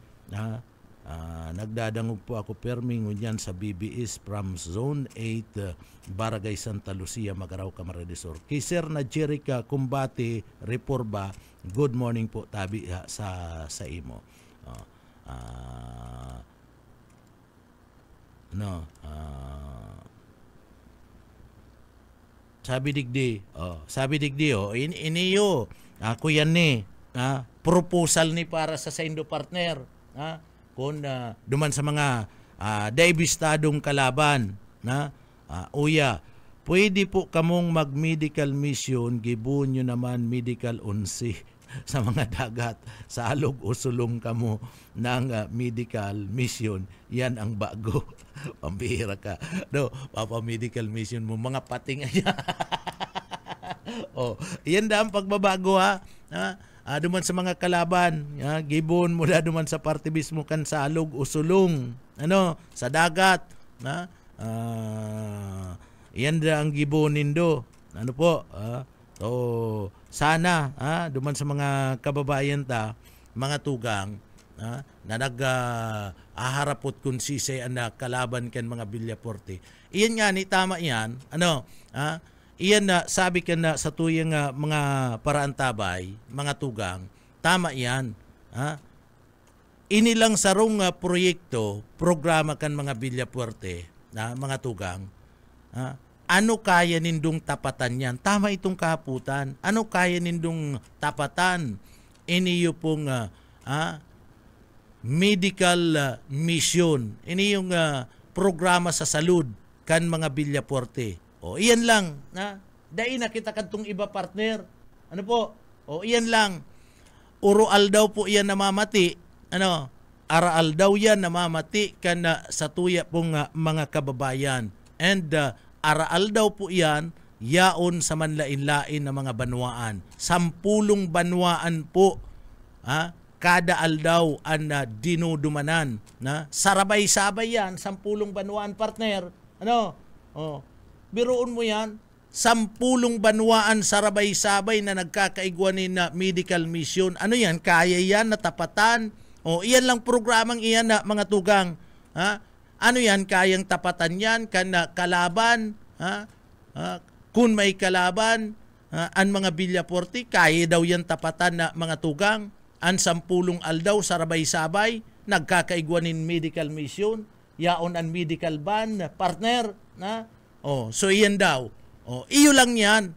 ngunyan sa BBS from Zone 8, Barangay Santa Lucia, Magaraw, Camarines Sur. Kay Sir na Jerica Kumbati Reporba, good morning po tabi sa imo. Sabi digdi, iniyo, ako yan ni, proposal ni para sa Indo partner, kung duman sa mga daibistadong kalaban, uya, pwede po kamong mag-medical mission, gibon nyo naman medical unsi sa mga dagat, sa alog o sulong kamo ng medical mission, yan ang bago. Pambihira ka. Papa-medical mission mo, mga pating niya. Yan ang pagbabago duman sa mga kalaban, gibon mo duman sa partibismo kan sa alog o sulong, sa dagat, yan ang gibon nindo, Ano po? So, sana duman sa mga kababayan mga tugang na nag-aharapot kung sisay na kalaban kan mga Villaporte. Iyan nga ni tama yan. Iyan na sabi ka na sa tuyang mga paraantabay, mga tugang, tama yan. Inilang sarong proyekto, programa kan mga Villapuerte, mga tugang, ano kaya nindong tapatan yan? Tama itong kahaputan. Ano kaya nindong tapatan? Iniyo pong medical mission. Ini yung programa sa salud kan mga Villapuerte. O, iyan lang. Dahil nakita kadtong iba partner. Ano po? O, iyan lang. Urual daw po iyan namamati. Araal daw yan namamati kan sa tuya pong mga kababayan. And araal daw po yan yaon sa manlain-lain na mga banwaan. 10 banwaan po kada aldaw ang dinudumanan. Sarabay-sabay yan, 10 banwaan partner. Biruon mo yan, 10 banwaan sarabay-sabay na nagkakaigwanin na medical mission. Ano yan? Kaya yan natapatan? Iyan lang programang iyan na mga tugang. Ano yan? Kayang tapatan yan? Kalaban? Kung may kalaban, ang mga Villaporte, kaya daw yan tapatan na mga tugang. Ang 10 aldaw, sarabay-sabay, nagkakaigwanin medical mission, yaon ang medical ban, partner. So iyan daw. Iyo lang yan.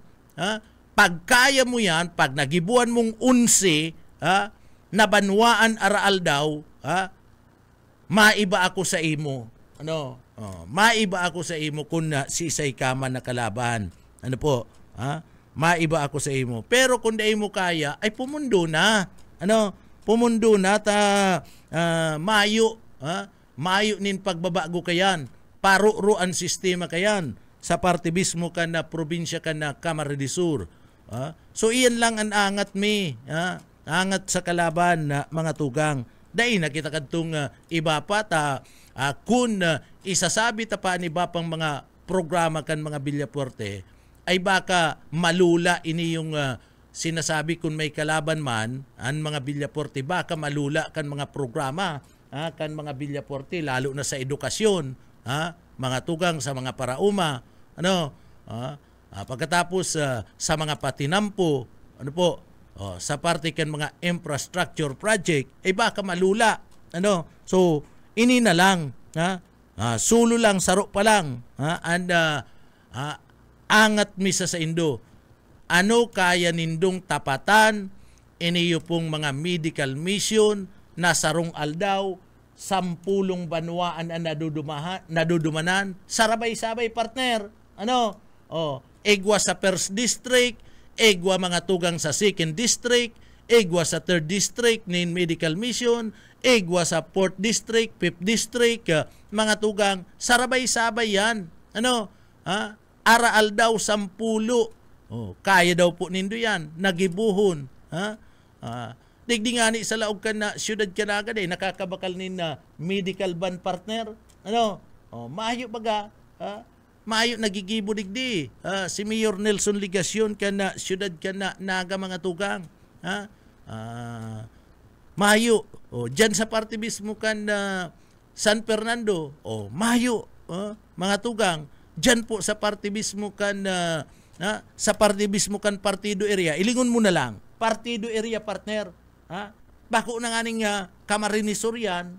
Pag kaya mo yan, pag nagibuan mong 11, nabanwaan araal daw, maiba ako sa imo. Maiba ako sa imo kung sisay ka man na kalaban. Maiba ako sa imo. Pero kung dahil mo kaya, ay pumundo na. Pumundo na mayo. Mayo nin pagbabago kayan. Paro-ro ang sistema kayan. Sa partibismo ka na probinsya ka na Camarines Sur. So iyan lang ang angat mi. Angat sa kalaban na mga tugang. Dahil nakita kadtong iba pa kung isasabi pa ni iba pang mga programa kan mga Villapuerte ay baka malula ini yung sinasabi kung may kalaban man ang mga Villapuerte, baka malula kan mga programa kan mga Villapuerte lalo na sa edukasyon, mga tugang sa mga parauma, pagkatapos sa mga patinampo, sa parte kan mga infrastructure project, ay baka malula. So, ini na lang. Sulo lang, saro pa lang. Angat misa sa Indo. Ano kaya nindong tapatan? Iniyo pong mga medical mission na sarong aldaw, 10 banwaan ang nadudumanan. Sarabay-sabay, partner. Egwa sa 1st District, egwa mga tugang sa 2nd District, egwa sa 3rd District nin medical mission, egwa sa 4th District, 5th District, mga tugang, sarabay-sabay yan. Araal daw 10. Kaya daw po nindo yan. Nagibuhon. Digdi nga ni sa laog ka na siyudad ka na agad nakakabakal nin na medical ban partner. Maayo baga. Maayo nagigibo digdi. Si Mayor Nelson Ligacion ka na siyudad ka na naga mga tugang. Maayo. Dyan sa parte mismo kan San Fernando. Maayo. Mga tugang. Dyan po sa parte mismo kan sa parte mismo kan partido area. Ilingon mo na lang. Partido area partner. Bako na nga ning Camarines Sur yan.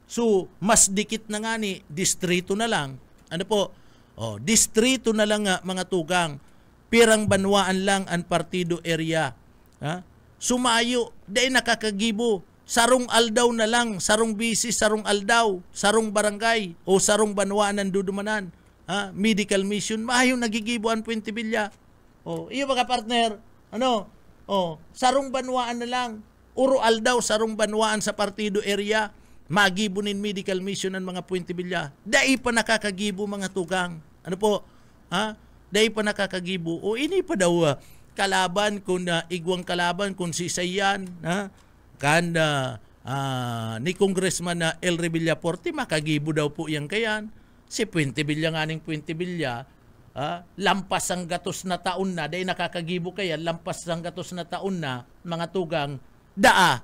So, mas dikit na nga ni distrito na lang. Distrito na lang mga tugang. Pirang banwaan lang ang partido area. Sumayo, dahil nakakagibo. Sarong aldaw na lang, sarong bisis, sarong aldaw, sarong barangay, o sarong banwaan ang dudumanan. Medical mission, maayong nagigibo ang Puente Villa. Iyo mga partner, sarong banwaan na lang, uro aldaw, sarong banwaan sa partido area, magibunin medical mission ang mga Puente Villa. Dahil pa nakakagibo mga tugang. Dahil pa nakakagibo. Ini pa daw kalaban kung igwang kalaban kung sisayan, kan ni Congressman El Villaporte, makagibo daw po yan kayan. Si Puente Villa nga ning Puente Villa, lampas ang gatos na taon na, dahil nakakagibo kaya, lampas ang gatos na taon na, mga tugang, daa,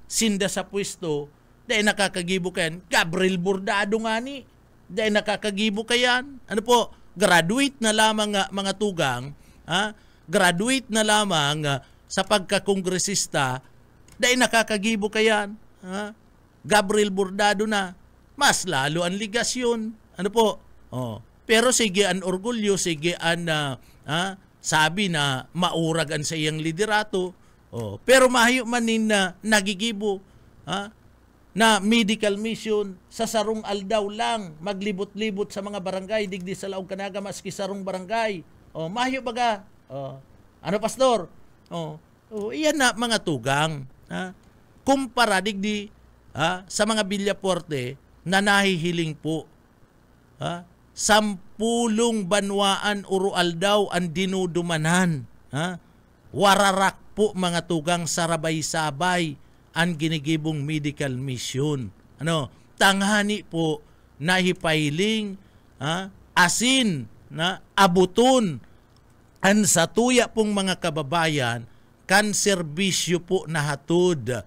sinda sa pwesto, dahil nakakagibo kayan, Gabriel Bordado nga ni, dahil nakakagibo kayan, ano po, graduate na lamang mga tugang, graduate na lamang sa pagkakongresista, dahil nakakagibo kayan, Gabriel Bordado na, mas lalo ang ligasyon, ano po, pero sige ang orgulyo, sige ang sabi na mauragan sa iyang liderato. Pero mahayo manin na nagigibo na medical mission sa sarong aldaw lang maglibot-libot sa mga barangay digdi sa Laog Kanaga maski sarong barangay. Mahayo baga. Ano pastor? Iyan na mga tugang. Kumpara digdi sa mga Villapuerte na nahihiling po. 10 banwaan urual daw ang dinudumanan. Wararak po mga tugang sarabay-sabay ang ginigibong medical mission. Tanghani po nahipailing asin na abuton an sa tuya pong mga kababayan kan serbisyo po na hatod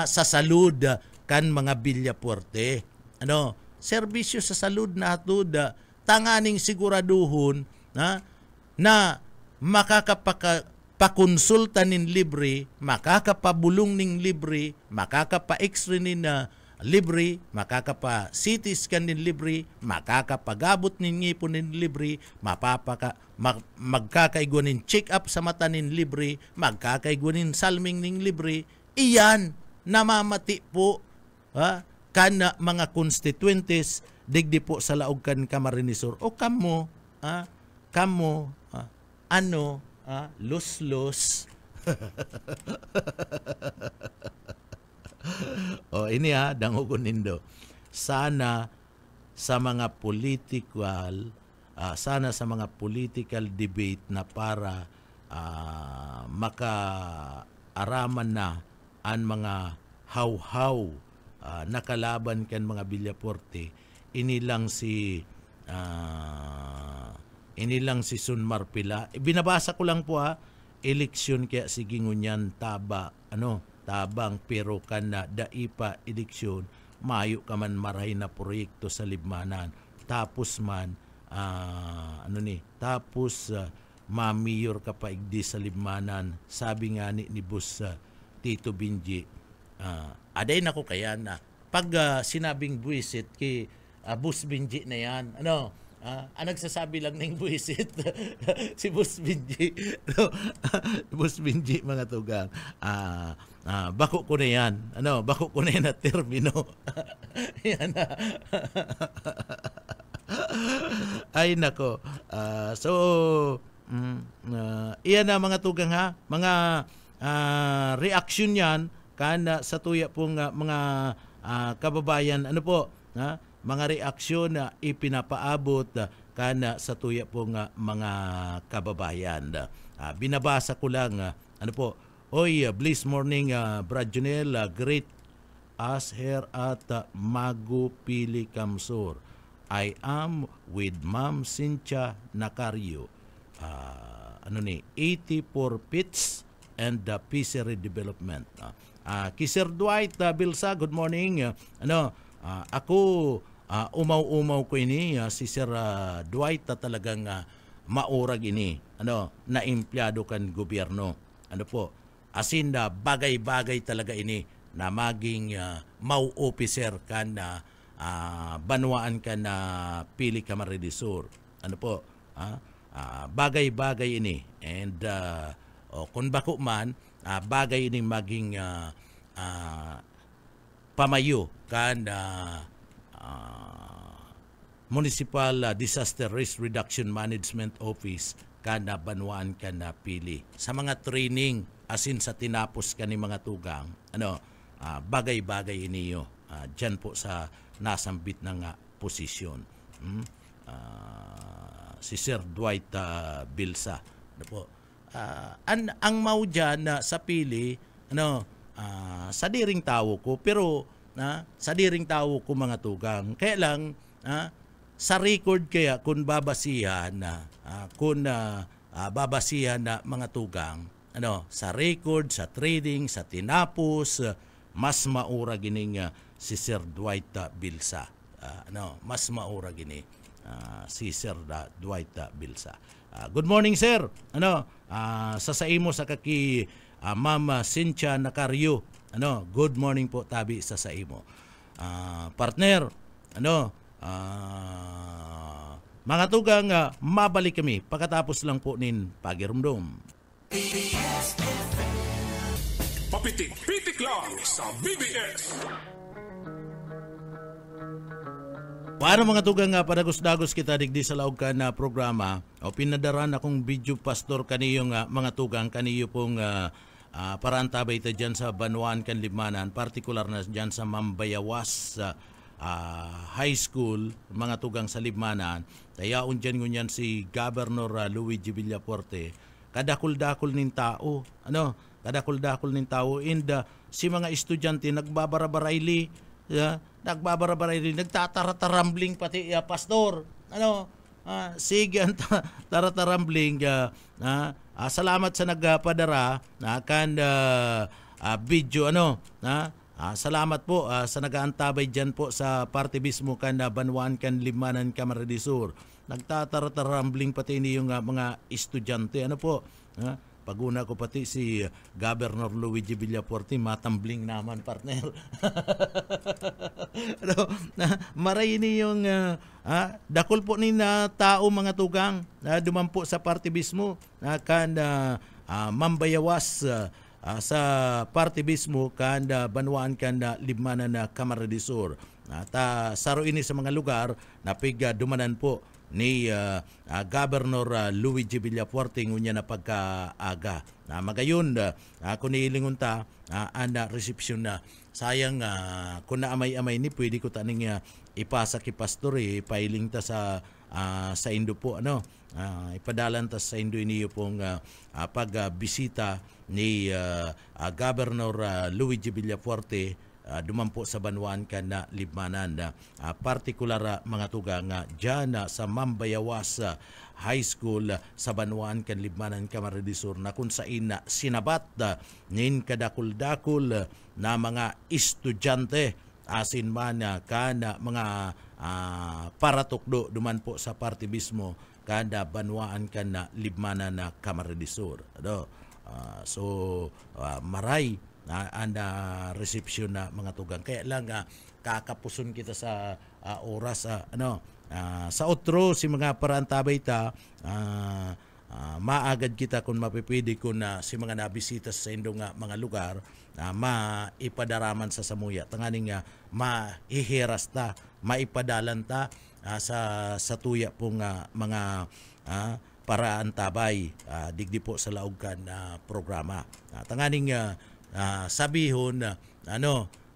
sa salud kan mga Villapuerte. Serbisyo sa salud na hatod tanganing siguraduhon na makakapakonsulta nin libre, makakapabulong ning libre, makakapa-x-ray nin libre, makakapa-CT scan nin libre, makakapagabot nin ngipon nin libre, magkakaigwa nin check-up sa mata nin libre, magkakaigwa nin salming nin libre. Iyan, namamati po kan mga constituentes digdi po sa Laog kan Camarines Sur. O kamo, los. Ini dangugon nindo. Sana sa mga political debate na para makaaraman na ang mga haw-haw nakalaban kan mga Villapuerte, inilang si Sun Marpila. Binabasa ko lang po eleksyon kaya sige ngunyan tabang pero kan na daipa eleksyon mayo ka man maray na proyekto sa libmanan tapos man mamiyor ka pa igdi sa libmanan, sabi nga ni Boss Tito Benji, aday na ko kaya na pag sinabing buwisit kay Boss Benji na yan, nagsasabi lang ng buwisit si Boss Benji. Boss Benji mga tugang, bako ko na yan, bako ko na yan na termino. Yan na. Ay nako. Iyan na mga tugang mga reaction yan kana sa tuya pong mga kababayan, mga reaksyon na ipinapaabot kana sa tuya pong mga kababayan. Binabasa ko lang, bliss morning Brad Junel, great as here at Magu Pili Kamsur. I am with Ma'am Cynthia Nacario. 84 pits and the fishery development. Sir Dwight Bilsa, good morning. Ako umaw-umaw ko ini si Sir Dwight talagang maurag ini na empleyado kan gobyerno. Asin na bagay-bagay talaga ini na maging mau officer kan banwaan kan na Pili Camarines Sur. Bagay-bagay ini and kung bako man bagay ini maging pamayo kan Municipal Disaster Risk Reduction Management Office kan banwaan kan na Pili sa mga training asin sa tinapos kan ni mga tugang bagay-bagay iniyo dyan po sa nasambit ng posisyon. Si Sir Dwight Bilsa. Ang mau dyan sa Pili, sa diring tao ko, pero sa diring tao ko mga tugang. Kaya lang, sa record kaya kung babasihan na babasihan na mga tugang sa record, sa trading, sa tinapos, mas maura gining si Sir Dwight Bilsa. Mas maura gini si Sir Dwight Bilsa. Good morning, sir. Sasaimo sa kaki Ma'am Cynthia Nacaryo. Good morning po tabi sa saimo. Partner, mga tugang, mabalik kami pagkatapos lang po nin pagirumdum. Papitik-pitik lang sa BBS. Paano mga tugang padagos-dagos kita digdi sa laog ka na programa o pinadaran akong video pastor kaniyo mga tugang kaniyo pong paraan tabay ito dyan sa Banuan kan Libmanan, partikular na dyan sa Mambayawas High School, mga tugang sa Libmanan. Tayaon dyan ngunyan si Governor Luigi Villafuerte. Kadakul-dakul nin tao, kadakul-dakul nin tao, and si mga estudyante nagbabarabarayli, nagtatarataramling pati pastor. Sige ang taratarambling. Salamat sa nagpadara kan video salamat po sa nagaantabay diyan po sa parte mismo kan Banuan kan Libmanan Camarines Sur. Nagtatarataramling pati ni yung mga estudyante paguna ko pati si Governor Luigi Villafuerte, matambling naman, partner. Maray ni yung dakol po ni na tao mga tugang dumampo sa parte mismo kan Mambayawas sa parte mismo kan Banuan kan Libmanan na Camarines Sur. Saro ini sa mga lugar na dumanan po ni Governor Luigi Villafuerte ngunya na pagkaaga. Magayon kung niilingon ta ana resepsyon na sayang kung naamay-amay ni pwede ko taning ipasa ki pastor pailing ta sa Indo po ipadalan ta sa Indo iniyo pong pagbisita ni Governor Luigi Villafuerte dumampo sa Banuan kan na Libmanan, partikular mga tugang dyan sa Mambayawas High School sa Banuan kan Libmanan Camarines Sur, na kung saan sinabat nin kadakul-dakul na mga estudyante asin man kan mga paratukdo duman po sa parte mismo kada Banuan kan na Libmanan na Camarines Sur. Maray anda resepsyon na mga tugang. Kaya lang kakapuson kita sa oras sa otro si mga parantabay ta maagad kita kung mapipili ko na si mga nabisita sa indong mga lugar maipadaraman sa samuya tanganing maihiras ta maipadalan ta sa tuya pong mga paraantabay digdi po sa laugkan programa tanganing sabihon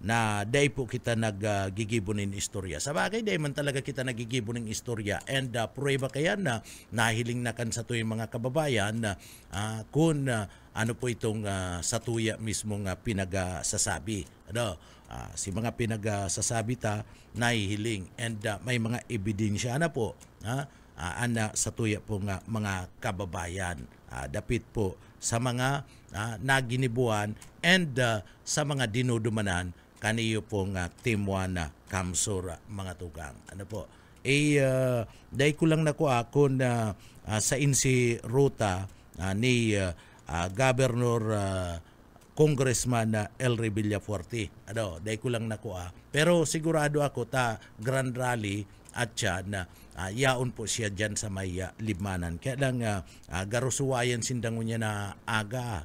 na day po kita naggigibonin istorya. Sa bagay, day man talaga kita naggigibonin istorya and prueba kaya na nahiling na kan sa tuyong mga kababayan kung ano po itong sa tuya mismong pinagsasabi. Si mga pinagsasabi ta nahihiling and may mga ebidensya na po ana sa tuya po mga kababayan. Dapit po sa mga naginibuan and sa mga dinudumanan kaniyo pong Team 1 Kamsur mga tugang. Dahil ko lang nakuha kung sa insi ruta ni Governor Congressman Elry Villafuerte. Dahil ko lang nakuha. Pero sigurado ako Grand Rally at siya yaon po siya dyan sa may Libmanan. Kaya lang garusuwayan sindango niya na aga.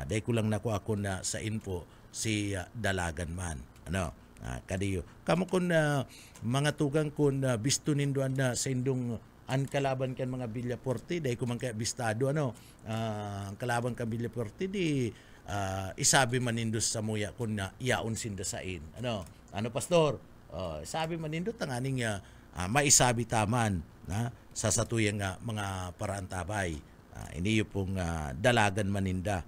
Dahil ko lang nakuha ako na sa info si Dalagan man. Kadiyo. Kamu kung mga tugang kung bisto ninduan na sa indong ang kalaban kan mga Villafuerte, dahil ko man kaya bistado ang kalaban kan Villafuerte di isabi man nindos sa muya kung yaon sindasain. Pastor? Sabi man nindot ang aning maisabi taman sa satuyang mga paraantabay. Iniyo pong dalagan maninda.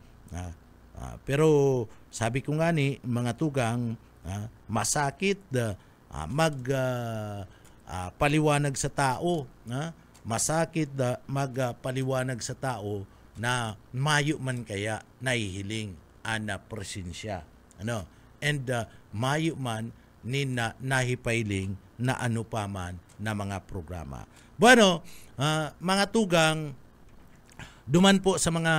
Pero sabi ko nga ni mga tugang masakit paliwanag sa tao, masakit magpaliwanag sa tao na mayo man kaya nahihiling ana presensya, ano, and mayo man ni nahipailing na ano pa man na mga programa. Bueno, mga tugang, duman po sa mga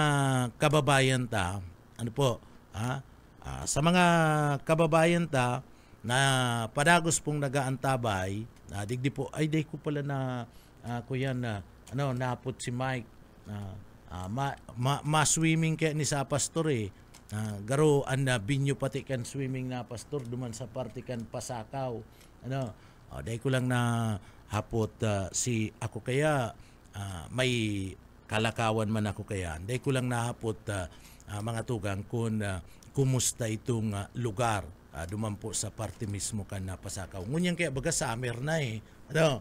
kababayan ta, ano po, sa mga kababayan ta na padagos pong nagaantabay, digdi po, ay day ko pala na kuya na ano, napot si Mike, ma-swimming kaya ni sa pastor garo an binyo pati kan swimming na pastor duman sa party kan Pasakaw, ano, day ko lang na hapot si ako kaya may kalakawan man ako kaya, day ko lang nahapot mga tugang kung kumusta itong lugar duman po sa party mismo kan na Pasakaw. Ngunyan kaya baga summer na ano,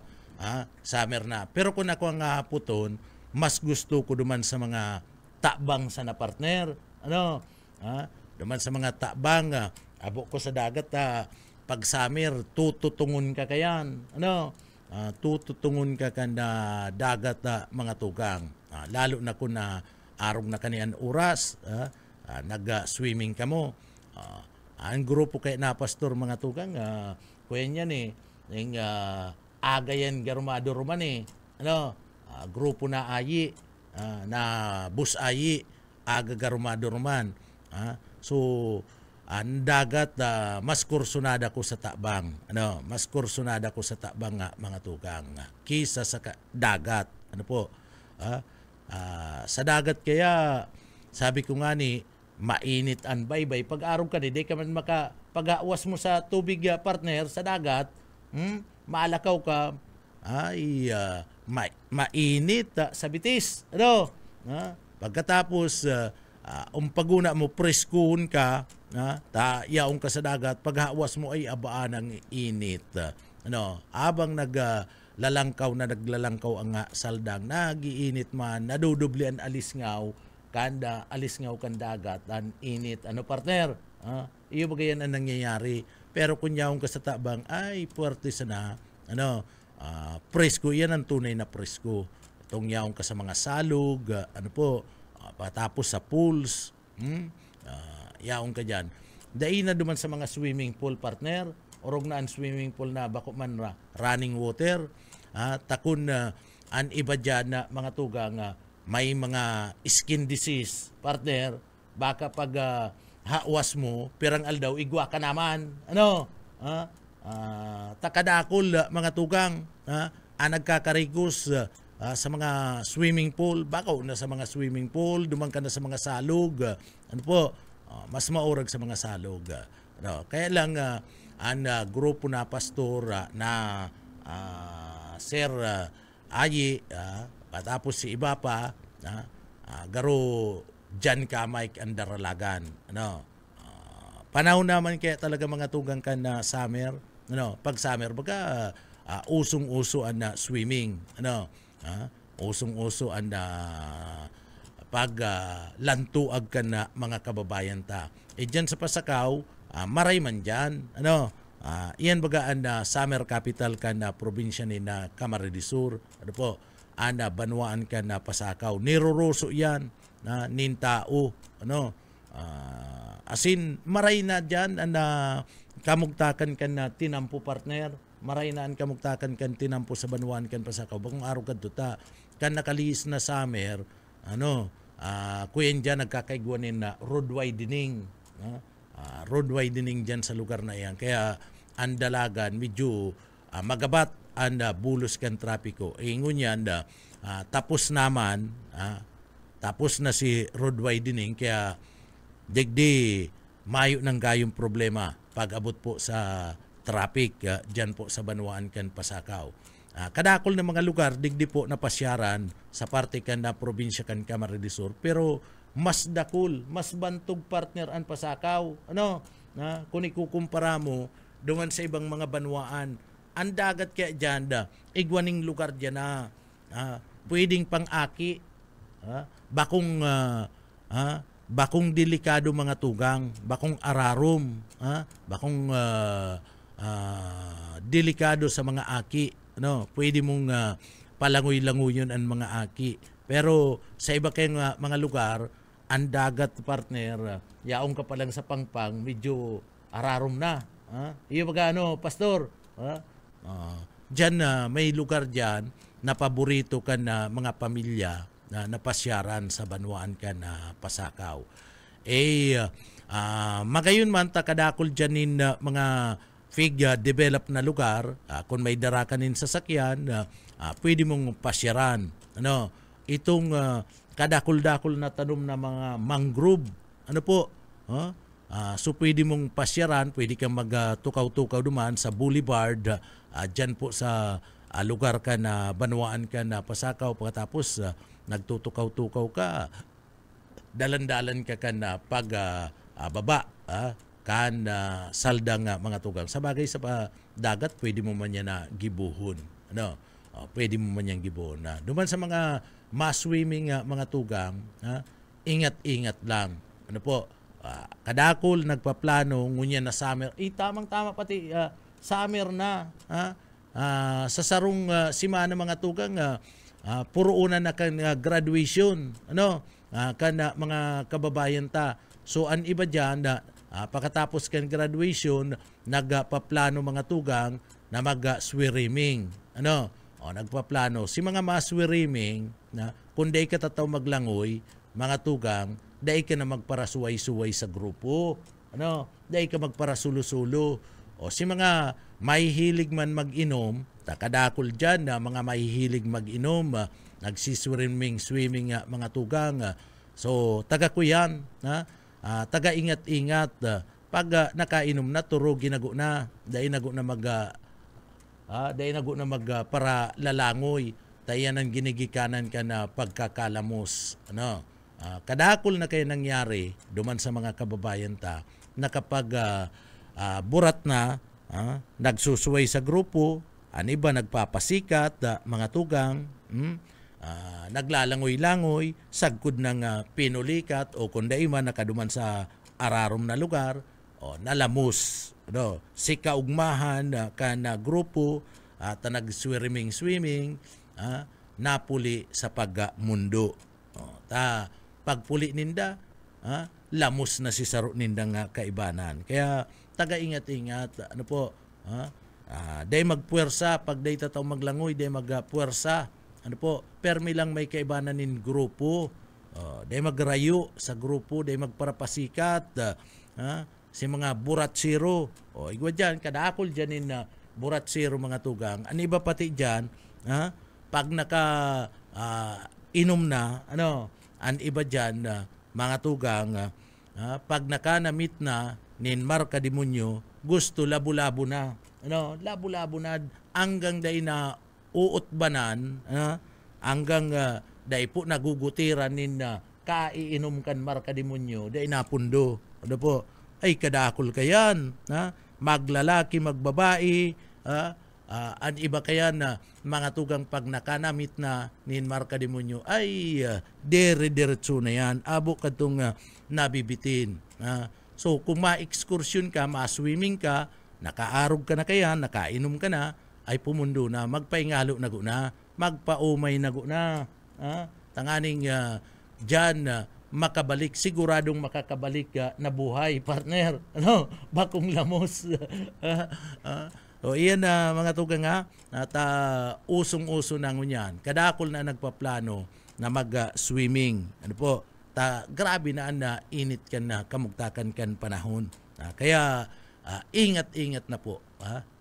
summer na, pero kung ako ang haputon, mas gusto ko duman sa mga takbang sa na partner, ano, duman sa mga takbang, abo ko sa dagat, pag summer, tututungon ka kayan, ano, tututungon ka kan na dagat, mga tugang, lalo na kung na arog na kanian oras, nag-swimming ka mo, ang grupo kay na pastor mga tugang, kuya niyan yung agayan garumado ruman ano, grupo na ayi, na bus ayi, aga garumado ruman, so ang dagat, mas kursunada ko sa takbang, ano, mas kursunada ko sa takbang mga tugang, kisa sa dagat, ano po, sa dagat kaya sabi ko nga ni mainit ang baybay pag araw ka di ka man pag-awas mo sa tubig partner sa dagat, maalakaw ka ay mainit sa bitis, ano, pagkatapos umpaguna mo preskuhon ka, yaong ka sa dagat, pag-awas mo ay abaan ang init, ano, abang naglalangkaw ang saldang, nagiinit man, nadudubli ang alisngaw, kanda alisngaw kan dagat, ang init, ano partner, iyo bagayan ang nangyayari, pero kung yaong ka sa tabang, ay puwerte sana, ano, presko, yan ang tunay na presko, itong yaong ka sa mga salog, ano po, patapos sa pools, yaong ka dyan, dahil na duman sa mga swimming pool partner, orog na ang swimming pool na bako man running water, takon an iba dyan na mga tugang, may mga skin disease partner, baka pag hawas mo pirang aldaw igwa ka naman, ano, takadakol mga tugang, nagkakarigos sa mga swimming pool, baka na sa mga swimming pool, dumang ka na sa mga salog, ano po, mas maurag sa mga salog, ano, kaya lang ang grupo na pastor na Sir Ayi, patapos si iba pa, garo dyan ka Mike ang daralagan, ano, panahon naman kaya talaga mga tugang ka na summer, ano, pag summer baga usong-uso ang swimming, ano, usong-uso ang pag lantuag ka na mga kababayan ta, dyan sa Pasakaw, maray man dyan, ano, iyan baga ang summer capital ka na probinsya ni na Camarines Sur, ano po, ana banwaan ka na Pasakaw, niruruso yan na nintao, ano, asin maray na dyan ang kamugtakan ka na tinampo partner, maray na ang kamugtakan kan tinampo sa banwaan kan Pasakaw, bagong araw ka tuta kan nakaliis na summer, ano, kuyen dyan nagkakaigwanin na road widening, road widening dyan sa lugar na yan, kaya ang dalagan medyo magabat ang bulos kan trapiko, ingon yan tapos naman, tapos na si road widening, kaya digdi mayo ng gayong problema pag abot po sa traffic dyan po sa banwaan kan Pasakaw. Kadakol na mga lugar digdi po na pasyaran sa parte kan na probinsya kan Camarines Sur, pero mas dakul, mas bantog partner ang Pasakaw, ano, kung ikukumpara mo dungan sa ibang mga banwaan, ang dagat kaya dyan igwaning lugar dyan na pwedeng pang-aki, bakong delikado mga tugang, bakong ararom, bakong delikado sa mga aki, pwede mong palangoy-langoyon ang mga aki. Pero sa iba kayong mga lugar, ang dagat partner, yaong ka pa lang sa pangpang, medyo ararom na. Iyo baga pastor, diyan may lugar diyan na paborito ka na mga pamilya na napasyaran sa Banwaan ka na Pasakaw. Magayon man kadakol diyan mga develop na lugar, kung may darakanin sasakyan, pwede mong pasyaran. Itong kadakol-dakol na tanom na mga mangrove, so pwede mong pasyaran, pwede kang magtukaw-tukaw duman sa boulevard, dyan po sa lugar ka na Banwaan ka na Pasakaw. Pagkatapos nagtutukaw-tukaw ka, dalan-dalan ka na baba, kan saldang mga tugang. Sa bagay sa dagat, pwede mo man yan na gibuhon. Pwede mo man yan gibuhon. Duman sa mga swimming mga tugang, ingat-ingat lang. Kadakol nagpaplano ngunya na summer. Tamang-tama pati summer na. Sa sarong simana mga tugang, puro una na kan graduation. Kan mga kababayan ta. So ang iba diyan pagkatapos kan graduation, nagpaplano mga tugang na mag-swimming. Nagpaplano. Si mga swimming kung day ka tataw maglangoy, mga tugang, day ka na magparasuway-suway sa grupo. Day ka magparasulo-sulo. Si mga mahihilig man mag-inom, kadakol dyan na mga mahihilig mag-inom, nagsiswimming mga tugang. So, taga ko yan. Taga ingat-ingat. Pag nakainom na, turo ginago na. Dahil nago na para lalangoy. Tayan ang ginigikanan ka na pagkakalamos. Kadakol na kayo nangyari duman sa mga kababayan ta na kapag burat na, nagsusuway sa grupo, iba nagpapasikat, mga tugang, naglalangoy-langoy, sagkod ng pinulikat o kundi man nakaduman sa ararom na lugar, nalamos. Si kaugmahan ka na grupo at nag-swimming, napuli sa pagmundo. Pagpuli ninda, lamos na si saro nindang kaibanan. Kaya taga-ingat-ingat, day magpuwersa, pag day tataw maglangoy, day magpuwersa. Permi lang may kaibanan nin grupo. Day magrayo sa grupo, day magparapasikat. Si mga buratsiro. Igwa dyan, kadakol dyan nin buratsiro mga tugang. Ano iba pati dyan, pag inom na, ang iba dyan, mga tugang, pag nakanamit na, nin marka demonyo, gusto labo-labo na. Labo-labo na, hanggang day na uutbanan, hanggang day po nagugutiran nin kaiinom kan marka demonyo, day napundo. Ay kadakol kayan, maglalaki, magbabae, ang iba kaya na mga tugang pag nakanamit na nin marka demonyo, ay dire-diretso na yan, abo ka itong nabibitin. So kung ma-excursion ka, ma-swimming ka, nakaarog ka na kaya, nakainom ka na, ay pumundo na, magpaingalo na na, magpaumay na na, tanganing dyan, makabalik, siguradong makakabalik na buhay, partner. Bakong lamos. Iyan mga tugang at usong-uso na ngunyan. Kadakol na nagpaplano na mag-swimming. Grabe na init kan na kamugtakan kan panahon. Kaya ingat-ingat na po.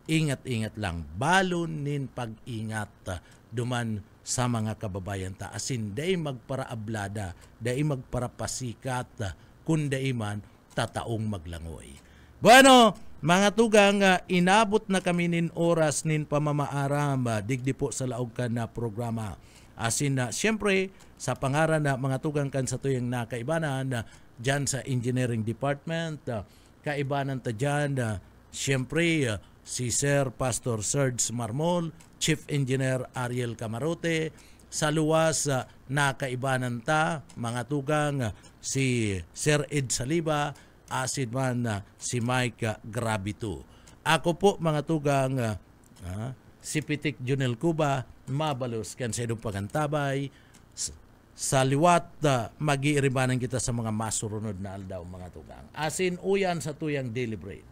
Ingat-ingat lang. Balon nin pag-ingat duman sa mga kababayan ta. Asin day magparaablada, day magparapasikat, kundi man tataong maglangoy. Bueno, mga tugang, inabot na kami nin oras nin pamamaaram, digdi po sa laog ka na programa. Asin siyempre, sa pangaran na mga tugang kan sa tuyang nakaibanan, dyan sa engineering department, kaibanan ta dyan, siyempre, si Sir Pastor Serge Marmol, Chief Engineer Ariel Camarote, sa luwas nakaibanan ta, mga tugang, si Sir Ed Saliba, asid man si Mike Gravito. Ako po mga tugang, si Pitik Junel Cuba, mabalos kan sa idong pagantabay, sa liwat mag-iiribanan kita sa mga masurunod na aldaw mga tugang. Asin uyan sa tuyang daily bread.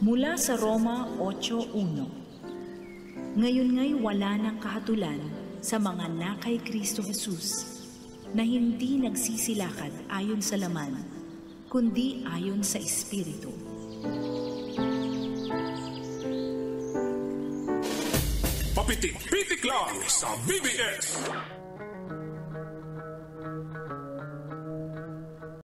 Mula sa Roma 8:1. Ngayon nga'y wala ng kahatulan sa mga nakay Kristo Jesus na hindi nagsisilakad ayon sa laman, kundi ayon sa Espiritu. Papitik-pitik lang sa BBS.